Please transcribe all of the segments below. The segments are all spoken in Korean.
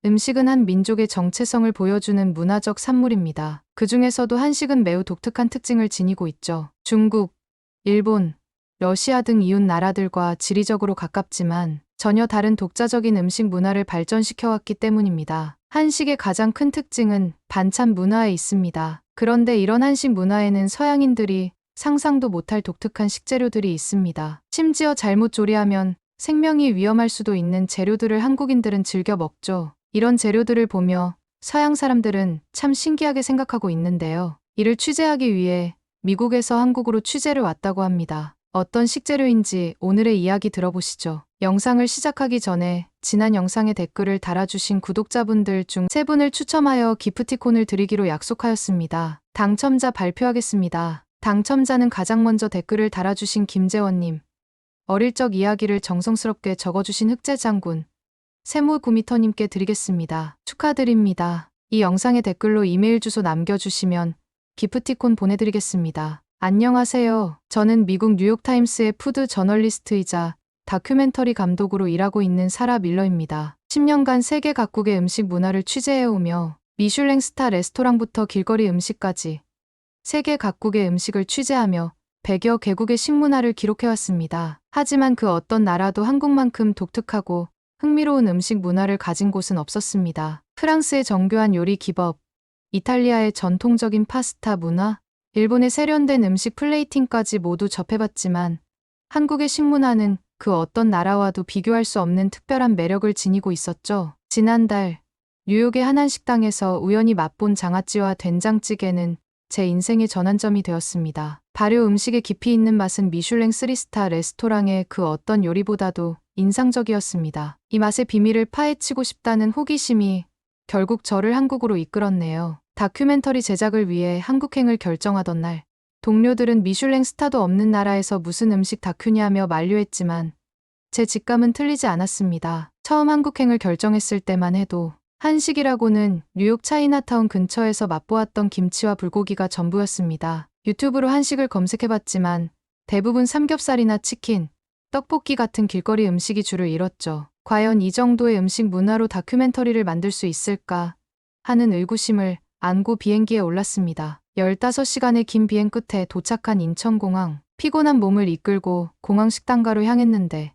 음식은 한 민족의 정체성을 보여주는 문화적 산물입니다. 그 중에서도 한식은 매우 독특한 특징을 지니고 있죠. 중국, 일본, 러시아 등 이웃 나라들과 지리적으로 가깝지만 전혀 다른 독자적인 음식 문화를 발전시켜왔기 때문입니다. 한식의 가장 큰 특징은 반찬 문화에 있습니다. 그런데 이런 한식 문화에는 서양인들이 상상도 못할 독특한 식재료들이 있습니다. 심지어 잘못 조리하면 생명이 위험할 수도 있는 재료들을 한국인들은 즐겨 먹죠. 이런 재료들을 보며 서양 사람들은 참 신기하게 생각하고 있는데요. 이를 취재하기 위해 미국에서 한국으로 취재를 왔다고 합니다. 어떤 식재료인지 오늘의 이야기 들어보시죠. 영상을 시작하기 전에 지난 영상에 댓글을 달아주신 구독자분들 중 3분을 추첨하여 기프티콘을 드리기로 약속하였습니다. 당첨자 발표하겠습니다. 당첨자는 가장 먼저 댓글을 달아주신 김재원님, 어릴 적 이야기를 정성스럽게 적어주신 흑제장군, 세무구미터님께 드리겠습니다. 축하드립니다. 이 영상에 댓글로 이메일 주소 남겨주시면 기프티콘 보내드리겠습니다. 안녕하세요. 저는 미국 뉴욕타임스의 푸드 저널리스트이자 다큐멘터리 감독으로 일하고 있는 사라 밀러입니다. 10년간 세계 각국의 음식 문화를 취재해오며 미슐랭 스타 레스토랑부터 길거리 음식까지 세계 각국의 음식을 취재하며 100여 개국의 식문화를 기록해왔습니다. 하지만 그 어떤 나라도 한국만큼 독특하고 흥미로운 음식 문화를 가진 곳은 없었습니다. 프랑스의 정교한 요리 기법, 이탈리아의 전통적인 파스타 문화, 일본의 세련된 음식 플레이팅까지 모두 접해봤지만 한국의 식문화는 그 어떤 나라와도 비교할 수 없는 특별한 매력을 지니고 있었죠. 지난달 뉴욕의 한 한식당에서 우연히 맛본 장아찌와 된장찌개는 제 인생의 전환점이 되었습니다. 발효 음식의 깊이 있는 맛은 미슐랭 3스타 레스토랑의 그 어떤 요리보다도 인상적이었습니다. 이 맛의 비밀을 파헤치고 싶다는 호기심이 결국 저를 한국으로 이끌었네요. 다큐멘터리 제작을 위해 한국행을 결정하던 날, 동료들은 미슐랭 스타도 없는 나라에서 무슨 음식 다큐냐며 만류했지만 제 직감은 틀리지 않았습니다. 처음 한국행을 결정했을 때만 해도 한식이라고는 뉴욕 차이나타운 근처에서 맛보았던 김치와 불고기가 전부였습니다. 유튜브로 한식을 검색해봤지만 대부분 삼겹살이나 치킨, 떡볶이 같은 길거리 음식이 줄을 이뤘죠. 과연 이 정도의 음식 문화로 다큐멘터리를 만들 수 있을까 하는 의구심을 안고 비행기에 올랐습니다. 15시간의 긴 비행 끝에 도착한 인천공항. 피곤한 몸을 이끌고 공항 식당가로 향했는데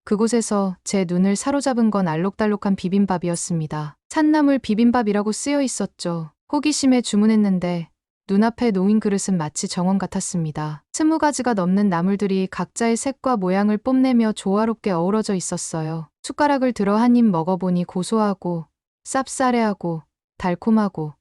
그곳에서 제 눈을 사로잡은 건 알록달록한 비빔밥이었습니다. 산나물 비빔밥이라고 쓰여 있었죠. 호기심에 주문했는데 눈앞에 놓인 그릇은 마치 정원 같았습니다. 20가지가 넘는 나물들이 각자의 색과 모양을 뽐내며 조화롭게 어우러져 있었어요. 숟가락을 들어 한 입 먹어보니 고소하고 쌉싸래하고 달콤하고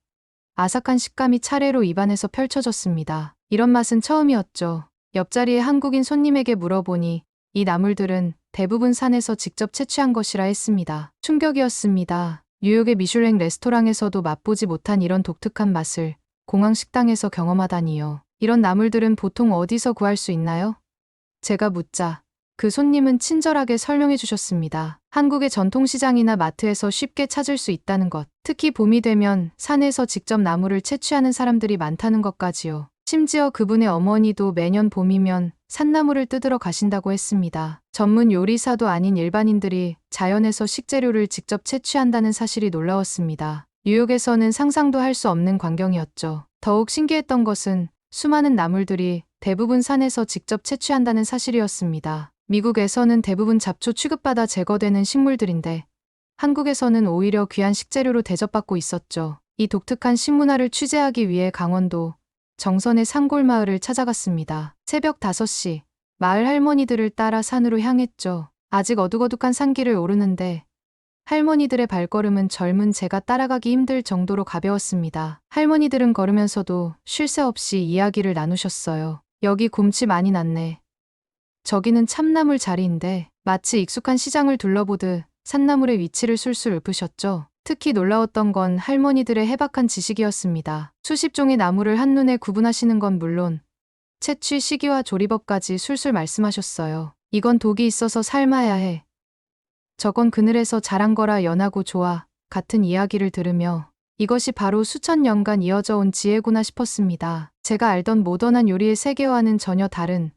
아삭한 식감이 차례로 입안에서 펼쳐졌습니다. 이런 맛은 처음이었죠. 옆자리의 한국인 손님에게 물어보니 이 나물들은 대부분 산에서 직접 채취한 것이라 했습니다. 충격이었습니다. 뉴욕의 미슐랭 레스토랑에서도 맛보지 못한 이런 독특한 맛을 공항 식당에서 경험하다니요. 이런 나물들은 보통 어디서 구할 수 있나요? 제가 묻자 그 손님은 친절하게 설명해 주셨습니다. 한국의 전통시장이나 마트에서 쉽게 찾을 수 있다는 것. 특히 봄이 되면 산에서 직접 나물을 채취하는 사람들이 많다는 것까지요. 심지어 그분의 어머니도 매년 봄이면 산나물을 뜯으러 가신다고 했습니다. 전문 요리사도 아닌 일반인들이 자연에서 식재료를 직접 채취한다는 사실이 놀라웠습니다. 뉴욕에서는 상상도 할 수 없는 광경이었죠. 더욱 신기했던 것은 수많은 나물들이 대부분 산에서 직접 채취한다는 사실이었습니다. 미국에서는 대부분 잡초 취급받아 제거되는 식물들인데 한국에서는 오히려 귀한 식재료로 대접받고 있었죠. 이 독특한 식문화를 취재하기 위해 강원도 정선의 산골마을을 찾아갔습니다. 새벽 5시, 마을 할머니들을 따라 산으로 향했죠. 아직 어둑어둑한 산길을 오르는데 할머니들의 발걸음은 젊은 제가 따라가기 힘들 정도로 가벼웠습니다. 할머니들은 걸으면서도 쉴 새 없이 이야기를 나누셨어요. 여기 곰치 많이 났네. 저기는 참나물 자리인데 마치 익숙한 시장을 둘러보듯 산나물의 위치를 술술 읊으셨죠. 특히 놀라웠던 건 할머니들의 해박한 지식이었습니다. 수십 종의 나물을 한눈에 구분하시는 건 물론 채취 시기와 조리법까지 술술 말씀하셨어요. 이건 독이 있어서 삶아야 해. 저건 그늘에서 자란 거라 연하고 좋아. 같은 이야기를 들으며 이것이 바로 수천 년간 이어져 온 지혜구나 싶었습니다. 제가 알던 모던한 요리의 세계와는 전혀 다른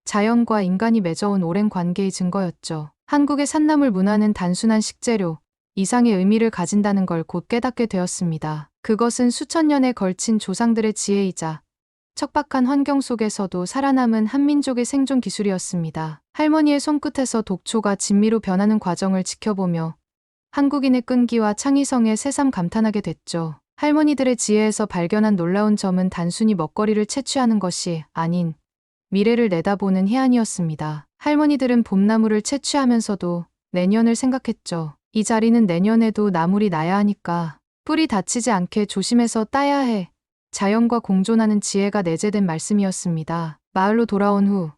자연과 인간이 맺어온 오랜 관계의 증거였죠. 한국의 산나물 문화는 단순한 식재료, 이상의 의미를 가진다는 걸 곧 깨닫게 되었습니다. 그것은 수천 년에 걸친 조상들의 지혜이자 척박한 환경 속에서도 살아남은 한민족의 생존 기술이었습니다. 할머니의 손끝에서 독초가 진미로 변하는 과정을 지켜보며 한국인의 끈기와 창의성에 새삼 감탄하게 됐죠. 할머니들의 지혜에서 발견한 놀라운 점은 단순히 먹거리를 채취하는 것이 아닌 미래를 내다보는 해안이었습니다. 할머니들은 봄나물을 채취하면서도 내년을 생각했죠. 이 자리는 내년에도 나물이 나야 하니까 뿌리 다치지 않게 조심해서 따야 해. 자연과 공존하는 지혜가 내재된 말씀이었습니다. 마을로 돌아온 후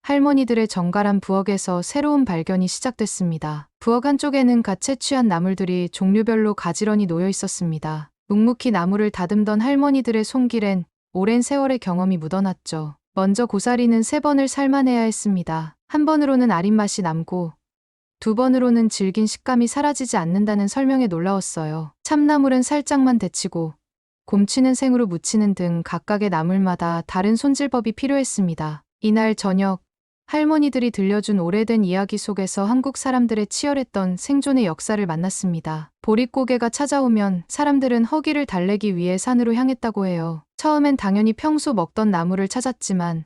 할머니들의 정갈한 부엌에서 새로운 발견이 시작됐습니다. 부엌 한쪽에는 갓 채취한 나물들이 종류별로 가지런히 놓여 있었습니다. 묵묵히 나물을 다듬던 할머니들의 손길엔 오랜 세월의 경험이 묻어났죠. 먼저 고사리는 3번을 삶아내야 했습니다. 한 번으로는 아린 맛이 남고 2번으로는 질긴 식감이 사라지지 않는다는 설명에 놀라웠어요. 참나물은 살짝만 데치고 곰치는 생으로 무치는 등 각각의 나물마다 다른 손질법이 필요했습니다. 이날 저녁 할머니들이 들려준 오래된 이야기 속에서 한국 사람들의 치열했던 생존의 역사를 만났습니다. 보릿고개가 찾아오면 사람들은 허기를 달래기 위해 산으로 향했다고 해요. 처음엔 당연히 평소 먹던 나물을 찾았지만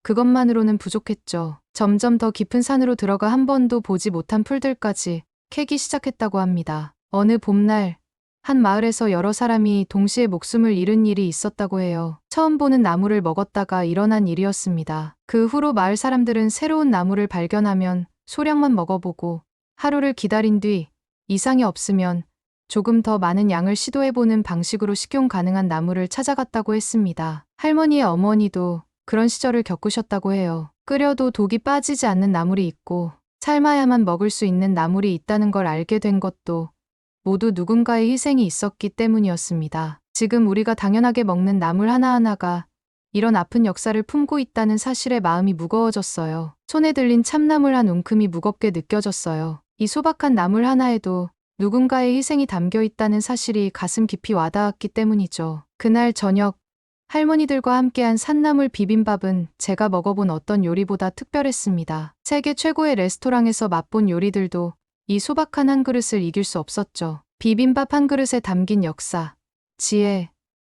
그것만으로는 부족했죠. 점점 더 깊은 산으로 들어가 한 번도 보지 못한 풀들까지 캐기 시작했다고 합니다. 어느 봄날 한 마을에서 여러 사람이 동시에 목숨을 잃은 일이 있었다고 해요. 처음 보는 나무를 먹었다가 일어난 일이었습니다. 그 후로 마을 사람들은 새로운 나무를 발견하면 소량만 먹어보고 하루를 기다린 뒤 이상이 없으면 조금 더 많은 양을 시도해보는 방식으로 식용 가능한 나무를 찾아갔다고 했습니다. 할머니의 어머니도 그런 시절을 겪으셨다고 해요. 끓여도 독이 빠지지 않는 나물이 있고 삶아야만 먹을 수 있는 나물이 있다는 걸 알게 된 것도 모두 누군가의 희생이 있었기 때문이었습니다. 지금 우리가 당연하게 먹는 나물 하나하나가 이런 아픈 역사를 품고 있다는 사실에 마음이 무거워졌어요. 손에 들린 참나물 한 움큼이 무겁게 느껴졌어요. 이 소박한 나물 하나에도 누군가의 희생이 담겨 있다는 사실이 가슴 깊이 와닿았기 때문이죠. 그날 저녁 할머니들과 함께한 산나물 비빔밥은 제가 먹어본 어떤 요리보다 특별했습니다. 세계 최고의 레스토랑에서 맛본 요리들도 이 소박한 한 그릇을 이길 수 없었죠. 비빔밥 한 그릇에 담긴 역사, 지혜,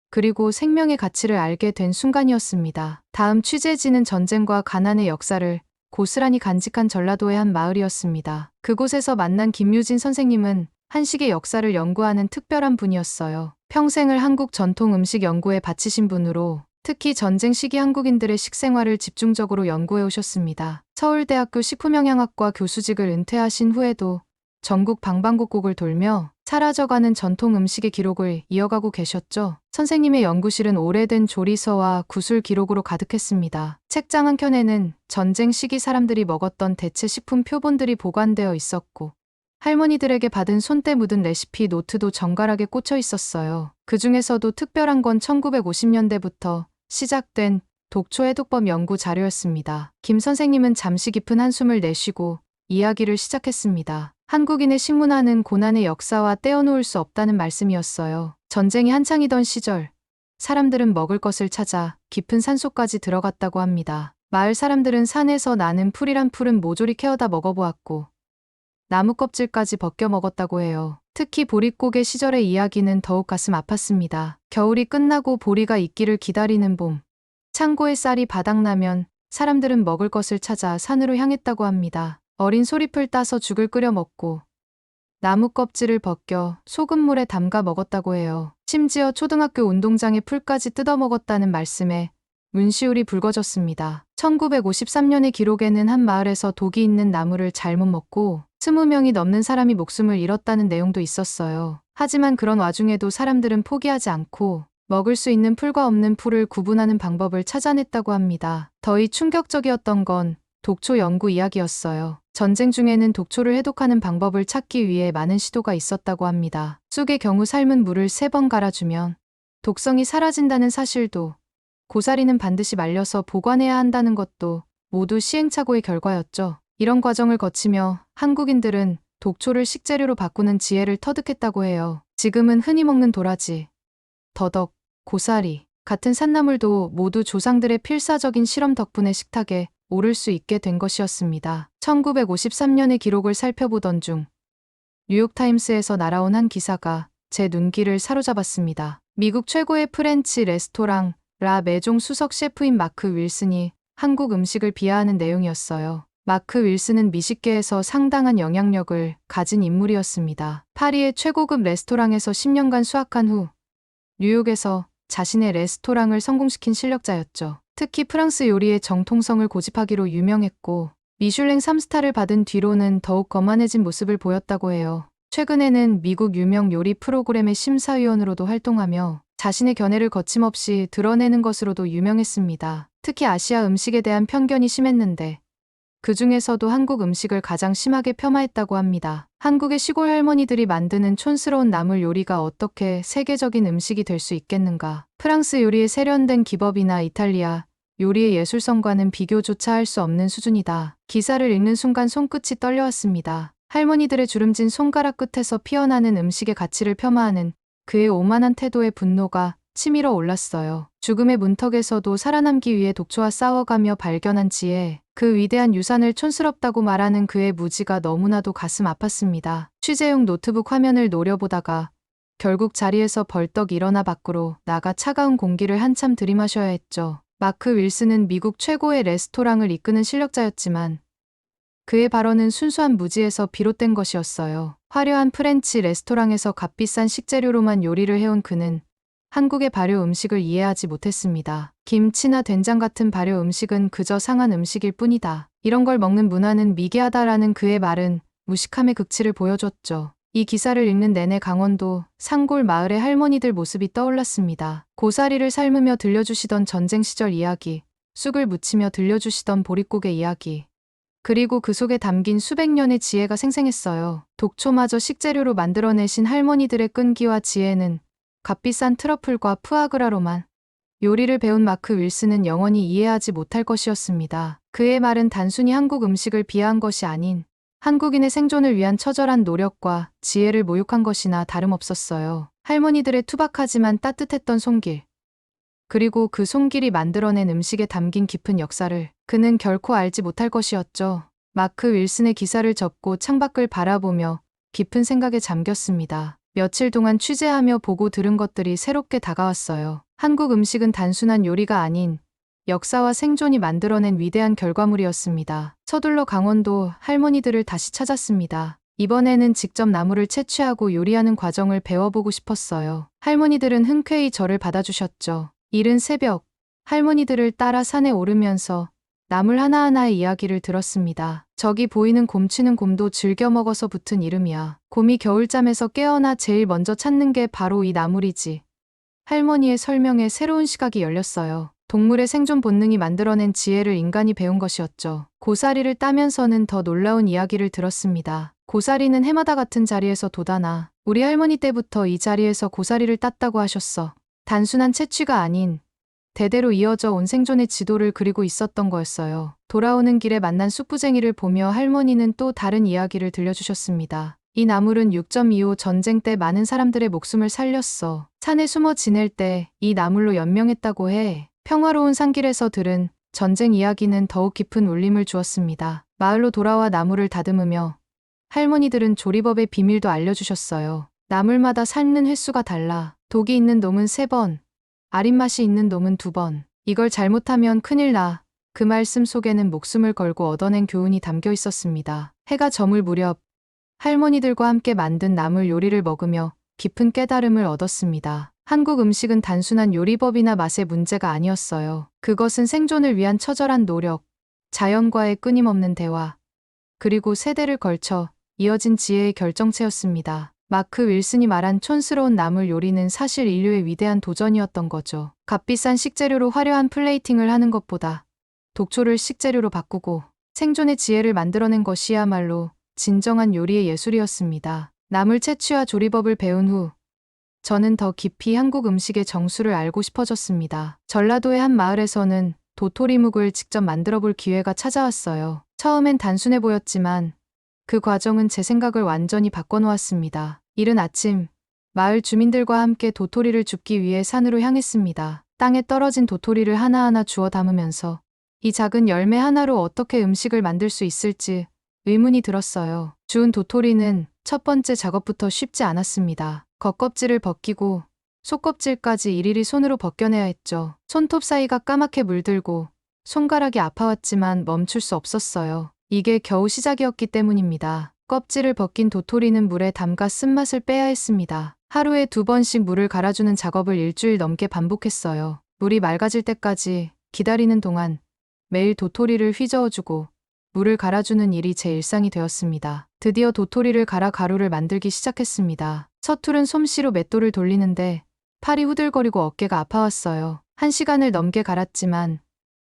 그리고 생명의 가치를 알게 된 순간이었습니다. 다음 취재지는 전쟁과 가난의 역사를 고스란히 간직한 전라도의 한 마을이었습니다. 그곳에서 만난 김유진 선생님은 한식의 역사를 연구하는 특별한 분이었어요. 평생을 한국 전통 음식 연구에 바치신 분으로 특히 전쟁 시기 한국인들의 식생활을 집중적으로 연구해 오셨습니다. 서울대학교 식품영양학과 교수직을 은퇴하신 후에도 전국 방방곡곡을 돌며 사라져가는 전통 음식의 기록을 이어가고 계셨죠. 선생님의 연구실은 오래된 조리서와 구술 기록으로 가득했습니다. 책장 한켠에는 전쟁 시기 사람들이 먹었던 대체 식품 표본들이 보관되어 있었고 할머니들에게 받은 손때 묻은 레시피 노트도 정갈하게 꽂혀 있었어요. 그 중에서도 특별한 건 1950년대부터 시작된 독초 해독법 연구 자료였습니다. 김 선생님은 잠시 깊은 한숨을 내쉬고 이야기를 시작했습니다. 한국인의 식문화는 고난의 역사와 떼어놓을 수 없다는 말씀이었어요. 전쟁이 한창이던 시절, 사람들은 먹을 것을 찾아 깊은 산속까지 들어갔다고 합니다. 마을 사람들은 산에서 나는 풀이란 풀은 모조리 캐어다 먹어보았고 나무 껍질까지 벗겨 먹었다고 해요. 특히 보릿고개 시절의 이야기는 더욱 가슴 아팠습니다. 겨울이 끝나고 보리가 익기를 기다리는 봄. 창고에 쌀이 바닥나면 사람들은 먹을 것을 찾아 산으로 향했다고 합니다. 어린 소리풀 따서 죽을 끓여 먹고 나무 껍질을 벗겨 소금물에 담가 먹었다고 해요. 심지어 초등학교 운동장의 풀까지 뜯어 먹었다는 말씀에 문시울이 붉어졌습니다. 1953년의 기록에는 한 마을에서 독이 있는 나무를 잘못 먹고 20명이 넘는 사람이 목숨을 잃었다는 내용도 있었어요. 하지만 그런 와중에도 사람들은 포기하지 않고 먹을 수 있는 풀과 없는 풀을 구분하는 방법을 찾아냈다고 합니다. 더위 충격적이었던 건 독초 연구 이야기였어요. 전쟁 중에는 독초를 해독하는 방법을 찾기 위해 많은 시도가 있었다고 합니다. 쑥의 경우 삶은 물을 3번 갈아주면 독성이 사라진다는 사실도, 고사리는 반드시 말려서 보관해야 한다는 것도 모두 시행착오의 결과였죠. 이런 과정을 거치며 한국인들은 독초를 식재료로 바꾸는 지혜를 터득했다고 해요. 지금은 흔히 먹는 도라지, 더덕, 고사리 같은 산나물도 모두 조상들의 필사적인 실험 덕분에 식탁에 오를 수 있게 된 것이었습니다. 1953년의 기록을 살펴보던 중 뉴욕타임스에서 날아온 한 기사가 제 눈길을 사로잡았습니다. 미국 최고의 프렌치 레스토랑 라 메종 수석 셰프인 마크 윌슨이 한국 음식을 비하하는 내용이었어요. 마크 윌슨은 미식계에서 상당한 영향력을 가진 인물이었습니다. 파리의 최고급 레스토랑에서 10년간 수학한 후 뉴욕에서 자신의 레스토랑을 성공시킨 실력자였죠. 특히 프랑스 요리의 정통성을 고집하기로 유명했고 미슐랭 3스타를 받은 뒤로는 더욱 거만해진 모습을 보였다고 해요. 최근에는 미국 유명 요리 프로그램의 심사위원으로도 활동하며 자신의 견해를 거침없이 드러내는 것으로도 유명했습니다. 특히 아시아 음식에 대한 편견이 심했는데 그 중에서도 한국 음식을 가장 심하게 폄하했다고 합니다. 한국의 시골 할머니들이 만드는 촌스러운 나물 요리가 어떻게 세계적인 음식이 될 수 있겠는가. 프랑스 요리의 세련된 기법이나 이탈리아 요리의 예술성과는 비교조차 할 수 없는 수준이다. 기사를 읽는 순간 손끝이 떨려왔습니다. 할머니들의 주름진 손가락 끝에서 피어나는 음식의 가치를 폄하하는 그의 오만한 태도에 분노가 치밀어 올랐어요. 죽음의 문턱에서도 살아남기 위해 독초와 싸워가며 발견한 지혜, 그 위대한 유산을 촌스럽다고 말하는 그의 무지가 너무나도 가슴 아팠습니다. 취재용 노트북 화면을 노려보다가 결국 자리에서 벌떡 일어나 밖으로 나가 차가운 공기를 한참 들이마셔야 했죠. 마크 윌슨은 미국 최고의 레스토랑을 이끄는 실력자였지만 그의 발언은 순수한 무지에서 비롯된 것이었어요. 화려한 프렌치 레스토랑에서 값비싼 식재료로만 요리를 해온 그는 한국의 발효 음식을 이해하지 못했습니다. 김치나 된장 같은 발효 음식은 그저 상한 음식일 뿐이다. 이런 걸 먹는 문화는 미개하다라는 그의 말은 무식함의 극치를 보여줬죠. 이 기사를 읽는 내내 강원도 상골 마을의 할머니들 모습이 떠올랐습니다. 고사리를 삶으며 들려주시던 전쟁 시절 이야기, 쑥을 무치며 들려주시던 보릿고개 이야기, 그리고 그 속에 담긴 수백 년의 지혜가 생생했어요. 독초마저 식재료로 만들어내신 할머니들의 끈기와 지혜는 값비싼 트러플과 푸아그라로만 요리를 배운 마크 윌슨은 영원히 이해하지 못할 것이었습니다. 그의 말은 단순히 한국 음식을 비하한 것이 아닌 한국인의 생존을 위한 처절한 노력과 지혜를 모욕한 것이나 다름없었어요. 할머니들의 투박하지만 따뜻했던 손길, 그리고 그 손길이 만들어낸 음식에 담긴 깊은 역사를 그는 결코 알지 못할 것이었죠. 마크 윌슨의 기사를 접고 창밖을 바라보며 깊은 생각에 잠겼습니다. 며칠 동안 취재하며 보고 들은 것들이 새롭게 다가왔어요. 한국 음식은 단순한 요리가 아닌 역사와 생존이 만들어낸 위대한 결과물이었습니다. 서둘러 강원도 할머니들을 다시 찾았습니다. 이번에는 직접 나무를 채취하고 요리하는 과정을 배워보고 싶었어요. 할머니들은 흔쾌히 저를 받아주셨죠. 이른 새벽, 할머니들을 따라 산에 오르면서 나물 하나하나의 이야기를 들었습니다. 저기 보이는 곰치는 곰도 즐겨 먹어서 붙은 이름이야. 곰이 겨울잠에서 깨어나 제일 먼저 찾는 게 바로 이 나물이지. 할머니의 설명에 새로운 시각이 열렸어요. 동물의 생존 본능이 만들어낸 지혜를 인간이 배운 것이었죠. 고사리를 따면서는 더 놀라운 이야기를 들었습니다. 고사리는 해마다 같은 자리에서 돋아나 우리 할머니 때부터 이 자리에서 고사리를 땄다고 하셨어. 단순한 채취가 아닌 대대로 이어져 온 생존의 지도를 그리고 있었던 거였어요. 돌아오는 길에 만난 쑥부쟁이를 보며 할머니는 또 다른 이야기를 들려주셨습니다. 이 나물은 6.25 전쟁 때 많은 사람들의 목숨을 살렸어. 산에 숨어 지낼 때 이 나물로 연명했다고 해. 평화로운 산길에서 들은 전쟁 이야기는 더욱 깊은 울림을 주었습니다. 마을로 돌아와 나물을 다듬으며 할머니들은 조리법의 비밀도 알려주셨어요. 나물마다 삶는 횟수가 달라. 독이 있는 놈은 3번, 아린 맛이 있는 놈은 2번. 이걸 잘못하면 큰일 나. 그 말씀 속에는 목숨을 걸고 얻어낸 교훈이 담겨 있었습니다. 해가 저물 무렵 할머니들과 함께 만든 나물 요리를 먹으며 깊은 깨달음을 얻었습니다. 한국 음식은 단순한 요리법이나 맛의 문제가 아니었어요. 그것은 생존을 위한 처절한 노력, 자연과의 끊임없는 대화, 그리고 세대를 걸쳐 이어진 지혜의 결정체였습니다. 마크 윌슨이 말한 촌스러운 나물 요리는 사실 인류의 위대한 도전이었던 거죠. 값비싼 식재료로 화려한 플레이팅을 하는 것보다 독초를 식재료로 바꾸고 생존의 지혜를 만들어낸 것이야말로 진정한 요리의 예술이었습니다. 나물 채취와 조리법을 배운 후 저는 더 깊이 한국 음식의 정수를 알고 싶어졌습니다. 전라도의 한 마을에서는 도토리묵을 직접 만들어 볼 기회가 찾아왔어요. 처음엔 단순해 보였지만 그 과정은 제 생각을 완전히 바꿔놓았습니다. 이른 아침, 마을 주민들과 함께 도토리를 줍기 위해 산으로 향했습니다. 땅에 떨어진 도토리를 하나하나 주워 담으면서 이 작은 열매 하나로 어떻게 음식을 만들 수 있을지 의문이 들었어요. 주운 도토리는 첫 번째 작업부터 쉽지 않았습니다. 겉껍질을 벗기고 속껍질까지 일일이 손으로 벗겨내야 했죠. 손톱 사이가 까맣게 물들고 손가락이 아파왔지만 멈출 수 없었어요. 이게 겨우 시작이었기 때문입니다. 껍질을 벗긴 도토리는 물에 담가 쓴맛을 빼야 했습니다. 하루에 2번씩 물을 갈아주는 작업을 일주일 넘게 반복했어요. 물이 맑아질 때까지 기다리는 동안 매일 도토리를 휘저어주고 물을 갈아주는 일이 제 일상이 되었습니다. 드디어 도토리를 갈아 가루를 만들기 시작했습니다. 서투른 솜씨로 맷돌을 돌리는데 팔이 후들거리고 어깨가 아파왔어요. 1시간을 넘게 갈았지만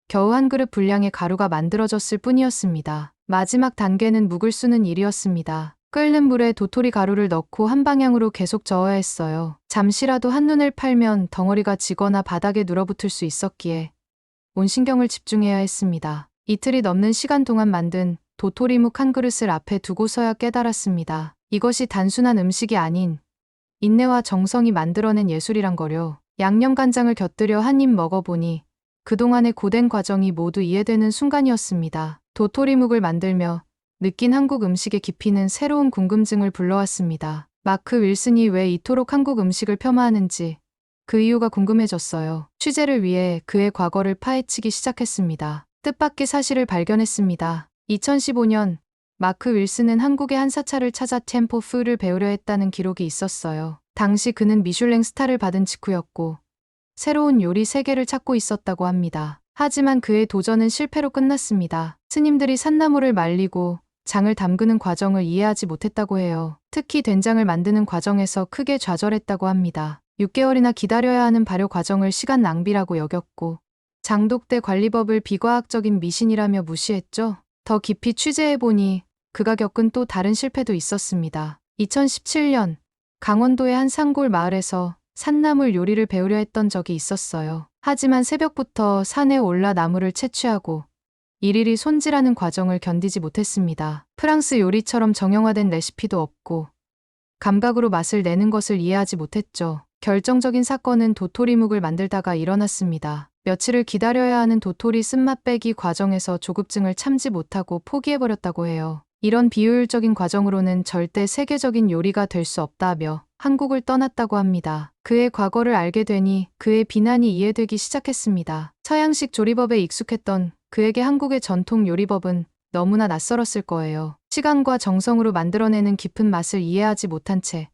겨우 한 그릇 분량의 가루가 만들어졌을 뿐이었습니다. 마지막 단계는 묵을 쑤는 일이었습니다. 끓는 물에 도토리 가루를 넣고 한 방향으로 계속 저어야 했어요. 잠시라도 한눈을 팔면 덩어리가 지거나 바닥에 눌어붙을 수 있었기에 온 신경을 집중해야 했습니다. 이틀이 넘는 시간 동안 만든 도토리묵 한 그릇을 앞에 두고서야 깨달았습니다. 이것이 단순한 음식이 아닌 인내와 정성이 만들어낸 예술이란 거요. 양념간장을 곁들여 한 입 먹어보니 그동안의 고된 과정이 모두 이해되는 순간이었습니다. 도토리묵을 만들며 느낀 한국 음식의 깊이는 새로운 궁금증을 불러왔습니다. 마크 윌슨이 왜 이토록 한국 음식을 폄하하는지 그 이유가 궁금해졌어요. 취재를 위해 그의 과거를 파헤치기 시작했습니다. 뜻밖의 사실을 발견했습니다. 2015년 마크 윌슨은 한국의 한사차를 찾아 템포 푸를 배우려 했다는 기록이 있었어요. 당시 그는 미슐랭 스타를 받은 직후였고 새로운 요리 세계를 찾고 있었다고 합니다. 하지만 그의 도전은 실패로 끝났습니다. 스님들이 산나물을 말리고 장을 담그는 과정을 이해하지 못했다고 해요. 특히 된장을 만드는 과정에서 크게 좌절했다고 합니다. 6개월이나 기다려야 하는 발효 과정을 시간 낭비라고 여겼고 장독대 관리법을 비과학적인 미신이라며 무시했죠. 더 깊이 취재해보니 그가 겪은 또 다른 실패도 있었습니다. 2017년 강원도의 한 산골 마을에서 산나물 요리를 배우려 했던 적이 있었어요. 하지만 새벽부터 산에 올라 나무를 채취하고 일일이 손질하는 과정을 견디지 못했습니다. 프랑스 요리처럼 정형화된 레시피도 없고 감각으로 맛을 내는 것을 이해하지 못했죠. 결정적인 사건은 도토리묵을 만들다가 일어났습니다. 며칠을 기다려야 하는 도토리 쓴맛 빼기 과정에서 조급증을 참지 못하고 포기해버렸다고 해요. 이런 비효율적인 과정으로는 절대 세계적인 요리가 될 수 없다며 한국을 떠났다고 합니다. 그의 과거를 알게 되니 그의 비난이 이해되기 시작했습니다. 서양식 조리법에 익숙했던 그에게 한국의 전통 요리법은 너무나 낯설었을 거예요. 시간과 정성으로 만들어내는 깊은 맛을 이해하지 못한 채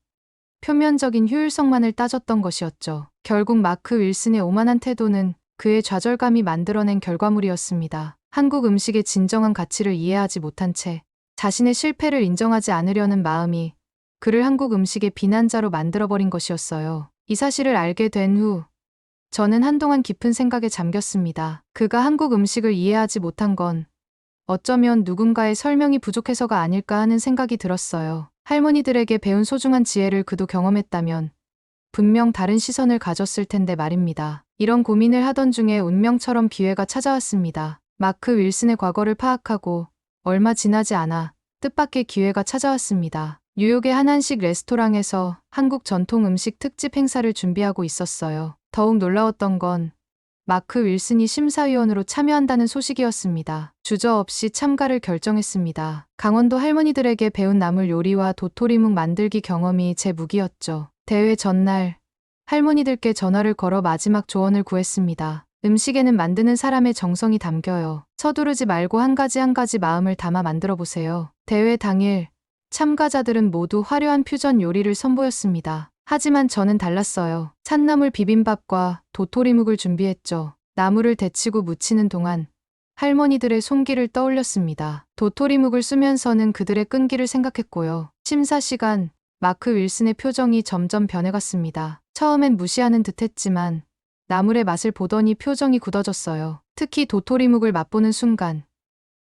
표면적인 효율성만을 따졌던 것이었죠. 결국 마크 윌슨의 오만한 태도는 그의 좌절감이 만들어낸 결과물이었습니다. 한국 음식의 진정한 가치를 이해하지 못한 채 자신의 실패를 인정하지 않으려는 마음이 그를 한국 음식의 비난자로 만들어버린 것이었어요. 이 사실을 알게 된 후 저는 한동안 깊은 생각에 잠겼습니다. 그가 한국 음식을 이해하지 못한 건 어쩌면 누군가의 설명이 부족해서가 아닐까 하는 생각이 들었어요. 할머니들에게 배운 소중한 지혜를 그도 경험했다면 분명 다른 시선을 가졌을 텐데 말입니다. 이런 고민을 하던 중에 운명처럼 기회가 찾아왔습니다. 마크 윌슨의 과거를 파악하고 얼마 지나지 않아 뜻밖의 기회가 찾아왔습니다. 뉴욕의 한 한식 레스토랑에서 한국 전통 음식 특집 행사를 준비하고 있었어요. 더욱 놀라웠던 건 마크 윌슨이 심사위원으로 참여한다는 소식이었습니다. 주저없이 참가를 결정했습니다. 강원도 할머니들에게 배운 나물 요리와 도토리묵 만들기 경험이 제 무기였죠. 대회 전날 할머니들께 전화를 걸어 마지막 조언을 구했습니다. 음식에는 만드는 사람의 정성이 담겨요. 서두르지 말고 한 가지 한 가지 마음을 담아 만들어 보세요. 대회 당일 참가자들은 모두 화려한 퓨전 요리를 선보였습니다. 하지만 저는 달랐어요. 산나물 비빔밥과 도토리묵을 준비했죠. 나물을 데치고 무치는 동안 할머니들의 손길을 떠올렸습니다. 도토리묵을 쓰면서는 그들의 끈기를 생각했고요. 심사 시간, 마크 윌슨의 표정이 점점 변해갔습니다. 처음엔 무시하는 듯했지만 나물의 맛을 보더니 표정이 굳어졌어요. 특히 도토리묵을 맛보는 순간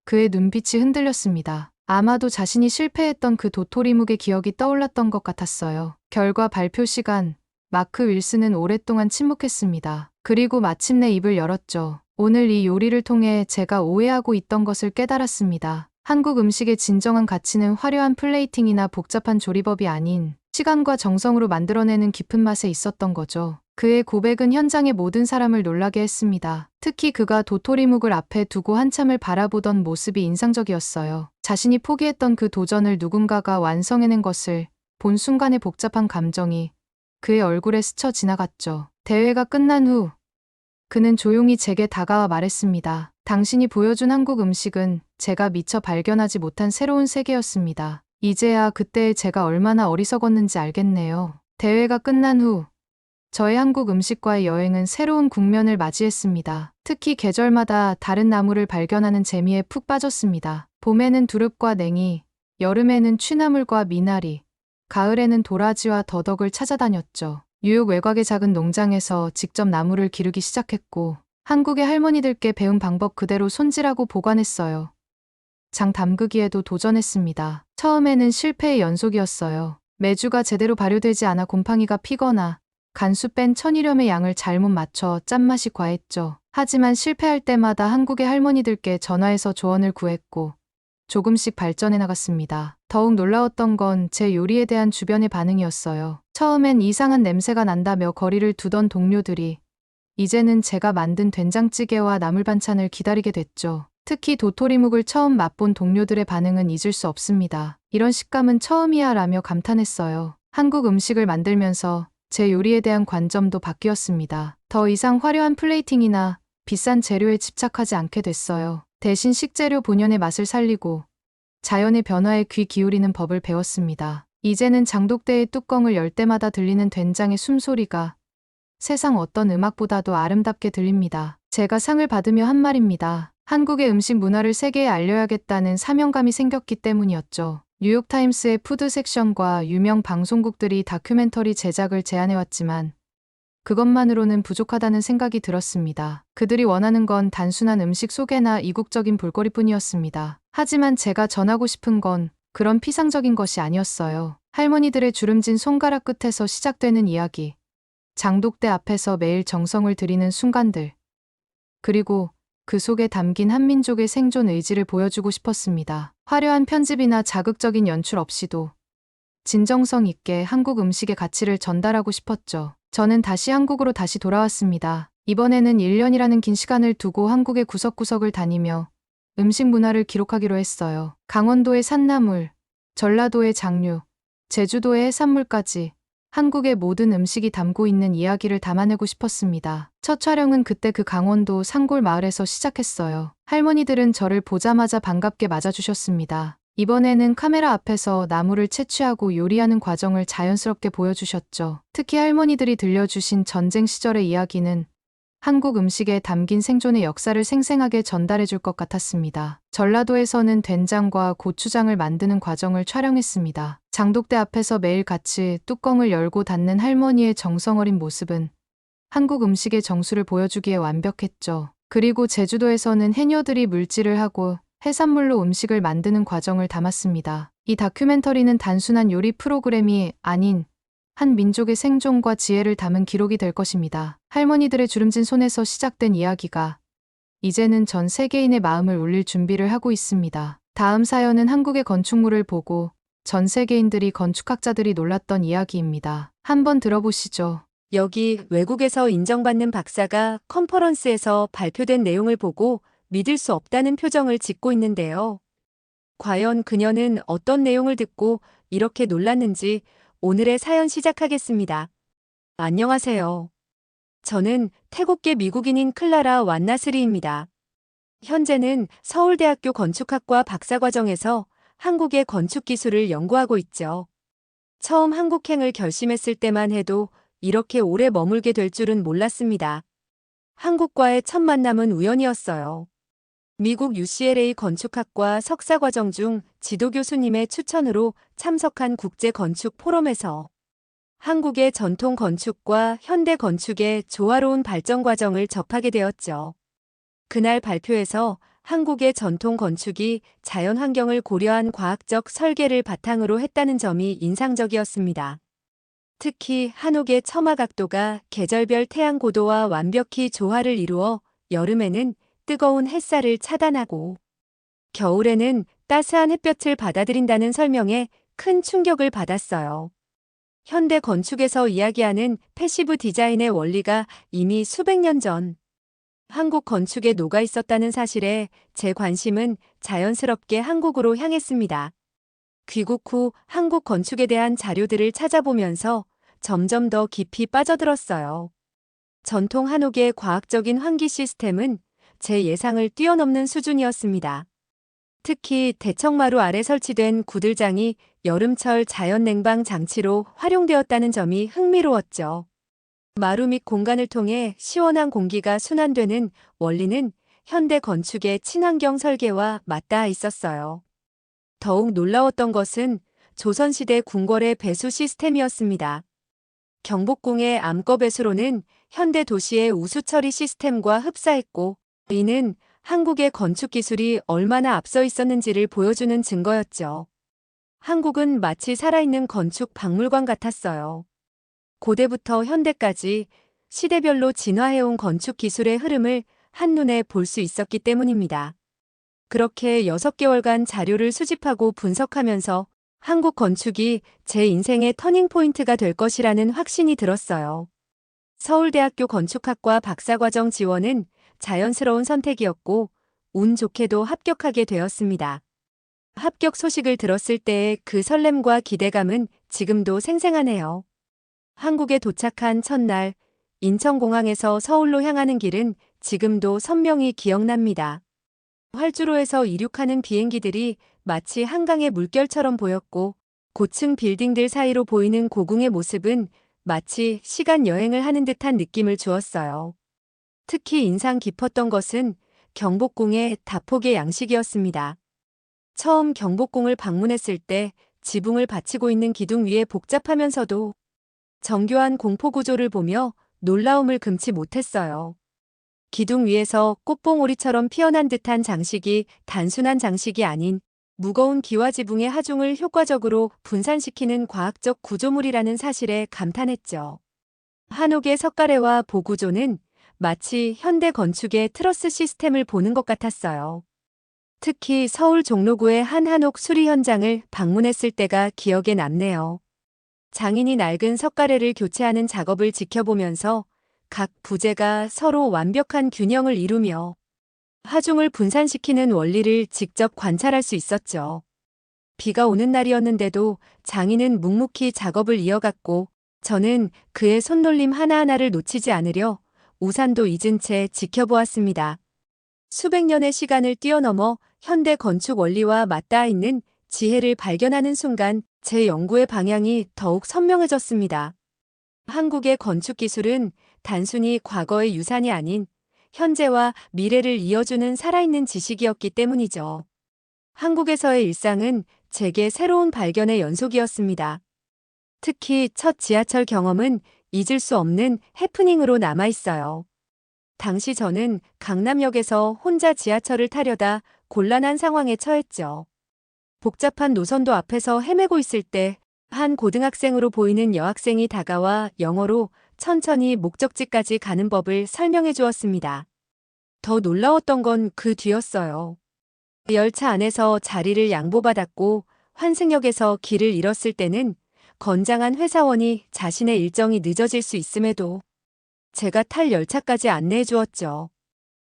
그의 눈빛이 흔들렸습니다. 아마도 자신이 실패했던 그 도토리묵의 기억이 떠올랐던 것 같았어요. 결과 발표 시간, 마크 윌슨은 오랫동안 침묵했습니다. 그리고 마침내 입을 열었죠. 오늘 이 요리를 통해 제가 오해하고 있던 것을 깨달았습니다. 한국 음식의 진정한 가치는 화려한 플레이팅이나 복잡한 조리법이 아닌 시간과 정성으로 만들어내는 깊은 맛에 있었던 거죠. 그의 고백은 현장의 모든 사람을 놀라게 했습니다. 특히 그가 도토리묵을 앞에 두고 한참을 바라보던 모습이 인상적이었어요. 자신이 포기했던 그 도전을 누군가가 완성해낸 것을 본 순간의 복잡한 감정이 그의 얼굴에 스쳐 지나갔죠. 대회가 끝난 후 그는 조용히 제게 다가와 말했습니다. 당신이 보여준 한국 음식은 제가 미처 발견하지 못한 새로운 세계였습니다. 이제야 그때의 제가 얼마나 어리석었는지 알겠네요. 대회가 끝난 후 저의 한국 음식과의 여행은 새로운 국면을 맞이했습니다. 특히 계절마다 다른 나물을 발견하는 재미에 푹 빠졌습니다. 봄에는 두릅과 냉이, 여름에는 취나물과 미나리, 가을에는 도라지와 더덕을 찾아다녔죠. 뉴욕 외곽의 작은 농장에서 직접 나무를 기르기 시작했고 한국의 할머니들께 배운 방법 그대로 손질하고 보관했어요. 장 담그기에도 도전했습니다. 처음에는 실패의 연속이었어요. 메주가 제대로 발효되지 않아 곰팡이가 피거나 간수 뺀 천일염의 양을 잘못 맞춰 짠맛이 과했죠. 하지만 실패할 때마다 한국의 할머니들께 전화해서 조언을 구했고 조금씩 발전해 나갔습니다. 더욱 놀라웠던 건 제 요리에 대한 주변의 반응이었어요. 처음엔 이상한 냄새가 난다며 거리를 두던 동료들이 이제는 제가 만든 된장찌개와 나물 반찬을 기다리게 됐죠. 특히 도토리묵을 처음 맛본 동료들의 반응은 잊을 수 없습니다. 이런 식감은 처음이야 라며 감탄했어요. 한국 음식을 만들면서 제 요리에 대한 관점도 바뀌었습니다. 더 이상 화려한 플레이팅이나 비싼 재료에 집착하지 않게 됐어요. 대신 식재료 본연의 맛을 살리고 자연의 변화에 귀 기울이는 법을 배웠습니다. 이제는 장독대의 뚜껑을 열 때마다 들리는 된장의 숨소리가 세상 어떤 음악보다도 아름답게 들립니다. 제가 상을 받으며 한 말입니다. 한국의 음식 문화를 세계에 알려야겠다는 사명감이 생겼기 때문이었죠. 뉴욕타임스의 푸드 섹션과 유명 방송국들이 다큐멘터리 제작을 제안해왔지만 그것만으로는 부족하다는 생각이 들었습니다. 그들이 원하는 건 단순한 음식 소개나 이국적인 볼거리뿐이었습니다. 하지만 제가 전하고 싶은 건 그런 피상적인 것이 아니었어요. 할머니들의 주름진 손가락 끝에서 시작되는 이야기, 장독대 앞에서 매일 정성을 들이는 순간들, 그리고 그 속에 담긴 한민족의 생존 의지를 보여주고 싶었습니다. 화려한 편집이나 자극적인 연출 없이도 진정성 있게 한국 음식의 가치를 전달하고 싶었죠. 저는 다시 한국으로 다시 돌아왔습니다. 이번에는 1년이라는 긴 시간을 두고 한국의 구석구석을 다니며 음식 문화를 기록하기로 했어요. 강원도의 산나물, 전라도의 장류, 제주도의 해산물까지 한국의 모든 음식이 담고 있는 이야기를 담아내고 싶었습니다. 첫 촬영은 그때 그 강원도 산골 마을에서 시작했어요. 할머니들은 저를 보자마자 반갑게 맞아주셨습니다. 이번에는 카메라 앞에서 나무를 채취하고 요리하는 과정을 자연스럽게 보여주셨죠. 특히 할머니들이 들려주신 전쟁 시절의 이야기는 한국 음식에 담긴 생존의 역사를 생생하게 전달해 줄 것 같았습니다. 전라도에서는 된장과 고추장을 만드는 과정을 촬영했습니다. 장독대 앞에서 매일 같이 뚜껑을 열고 닫는 할머니의 정성 어린 모습은 한국 음식의 정수를 보여주기에 완벽했죠. 그리고 제주도에서는 해녀들이 물질을 하고 해산물로 음식을 만드는 과정을 담았습니다. 이 다큐멘터리는 단순한 요리 프로그램이 아닌 한 민족의 생존과 지혜를 담은 기록이 될 것입니다. 할머니들의 주름진 손에서 시작된 이야기가 이제는 전 세계인의 마음을 울릴 준비를 하고 있습니다. 다음 사연은 한국의 건축물을 보고 전 세계인들이 건축학자들이 놀랐던 이야기입니다. 한번 들어보시죠. 여기 외국에서 인정받는 박사가 컨퍼런스에서 발표된 내용을 보고 믿을 수 없다는 표정을 짓고 있는데요. 과연 그녀는 어떤 내용을 듣고 이렇게 놀랐는지 오늘의 사연 시작하겠습니다. 안녕하세요. 저는 태국계 미국인인 클라라 완나스리입니다. 현재는 서울대학교 건축학과 박사과정에서 한국의 건축 기술을 연구하고 있죠. 처음 한국행을 결심했을 때만 해도 이렇게 오래 머물게 될 줄은 몰랐습니다. 한국과의 첫 만남은 우연이었어요. 미국 UCLA 건축학과 석사과정 중 지도 교수님의 추천으로 참석한 국제 건축 포럼에서 한국의 전통 건축과 현대 건축의 조화로운 발전 과정을 접하게 되었죠. 그날 발표에서 한국의 전통 건축이 자연 환경을 고려한 과학적 설계를 바탕으로 했다는 점이 인상적이었습니다. 특히 한옥의 처마 각도가 계절별 태양 고도와 완벽히 조화를 이루어 여름에는 뜨거운 햇살을 차단하고 겨울에는 따스한 햇볕을 받아들인다는 설명에 큰 충격을 받았어요. 현대 건축에서 이야기하는 패시브 디자인의 원리가 이미 수백 년 전 한국 건축에 녹아 있었다는 사실에 제 관심은 자연스럽게 한국으로 향했습니다. 귀국 후 한국 건축에 대한 자료들을 찾아보면서 점점 더 깊이 빠져들었어요. 전통 한옥의 과학적인 환기 시스템은 제 예상을 뛰어넘는 수준이었습니다. 특히 대청마루 아래 설치된 구들장이 여름철 자연 냉방 장치로 활용되었다는 점이 흥미로웠죠. 마루 및 공간을 통해 시원한 공기가 순환되는 원리는 현대 건축의 친환경 설계와 맞닿아 있었어요. 더욱 놀라웠던 것은 조선시대 궁궐의 배수 시스템이었습니다. 경복궁의 암거 배수로는 현대 도시의 우수 처리 시스템과 흡사했고, 이는 한국의 건축 기술이 얼마나 앞서 있었는지를 보여주는 증거였죠. 한국은 마치 살아있는 건축 박물관 같았어요. 고대부터 현대까지 시대별로 진화해온 건축 기술의 흐름을 한눈에 볼 수 있었기 때문입니다. 그렇게 6개월간 자료를 수집하고 분석하면서 한국 건축이 제 인생의 터닝포인트가 될 것이라는 확신이 들었어요. 서울대학교 건축학과 박사과정 지원은 자연스러운 선택이었고, 운 좋게도 합격하게 되었습니다. 합격 소식을 들었을 때의 그 설렘과 기대감은 지금도 생생하네요. 한국에 도착한 첫날, 인천공항에서 서울로 향하는 길은 지금도 선명히 기억납니다. 활주로에서 이륙하는 비행기들이 마치 한강의 물결처럼 보였고, 고층 빌딩들 사이로 보이는 고궁의 모습은 마치 시간 여행을 하는 듯한 느낌을 주었어요. 특히 인상 깊었던 것은 경복궁의 다폭의 양식이었습니다. 처음 경복궁을 방문했을 때 지붕을 받치고 있는 기둥 위에 복잡하면서도 정교한 공포 구조를 보며 놀라움을 금치 못했어요. 기둥 위에서 꽃봉오리처럼 피어난 듯한 장식이 단순한 장식이 아닌 무거운 기와 지붕의 하중을 효과적으로 분산시키는 과학적 구조물이라는 사실에 감탄했죠. 한옥의 석가래와 보구조는 마치 현대 건축의 트러스 시스템을 보는 것 같았어요. 특히 서울 종로구의 한 한옥 수리 현장을 방문했을 때가 기억에 남네요. 장인이 낡은 석가래를 교체하는 작업을 지켜보면서 각 부재가 서로 완벽한 균형을 이루며 하중을 분산시키는 원리를 직접 관찰할 수 있었죠. 비가 오는 날이었는데도 장인은 묵묵히 작업을 이어갔고, 저는 그의 손놀림 하나하나를 놓치지 않으려 우산도 잊은 채 지켜보았습니다. 수백 년의 시간을 뛰어넘어 현대 건축 원리와 맞닿아 있는 지혜를 발견하는 순간 제 연구의 방향이 더욱 선명해졌습니다. 한국의 건축 기술은 단순히 과거의 유산이 아닌 현재와 미래를 이어주는 살아있는 지식이었기 때문이죠. 한국에서의 일상은 제게 새로운 발견의 연속이었습니다. 특히 첫 지하철 경험은 잊을 수 없는 해프닝으로 남아있어요. 당시 저는 강남역에서 혼자 지하철을 타려다 곤란한 상황에 처했죠. 복잡한 노선도 앞에서 헤매고 있을 때 한 고등학생으로 보이는 여학생이 다가와 영어로 천천히 목적지까지 가는 법을 설명해 주었습니다. 더 놀라웠던 건 그 뒤였어요. 열차 안에서 자리를 양보받았고 환승역에서 길을 잃었을 때는 건장한 회사원이 자신의 일정이 늦어질 수 있음에도 제가 탈 열차까지 안내해 주었죠.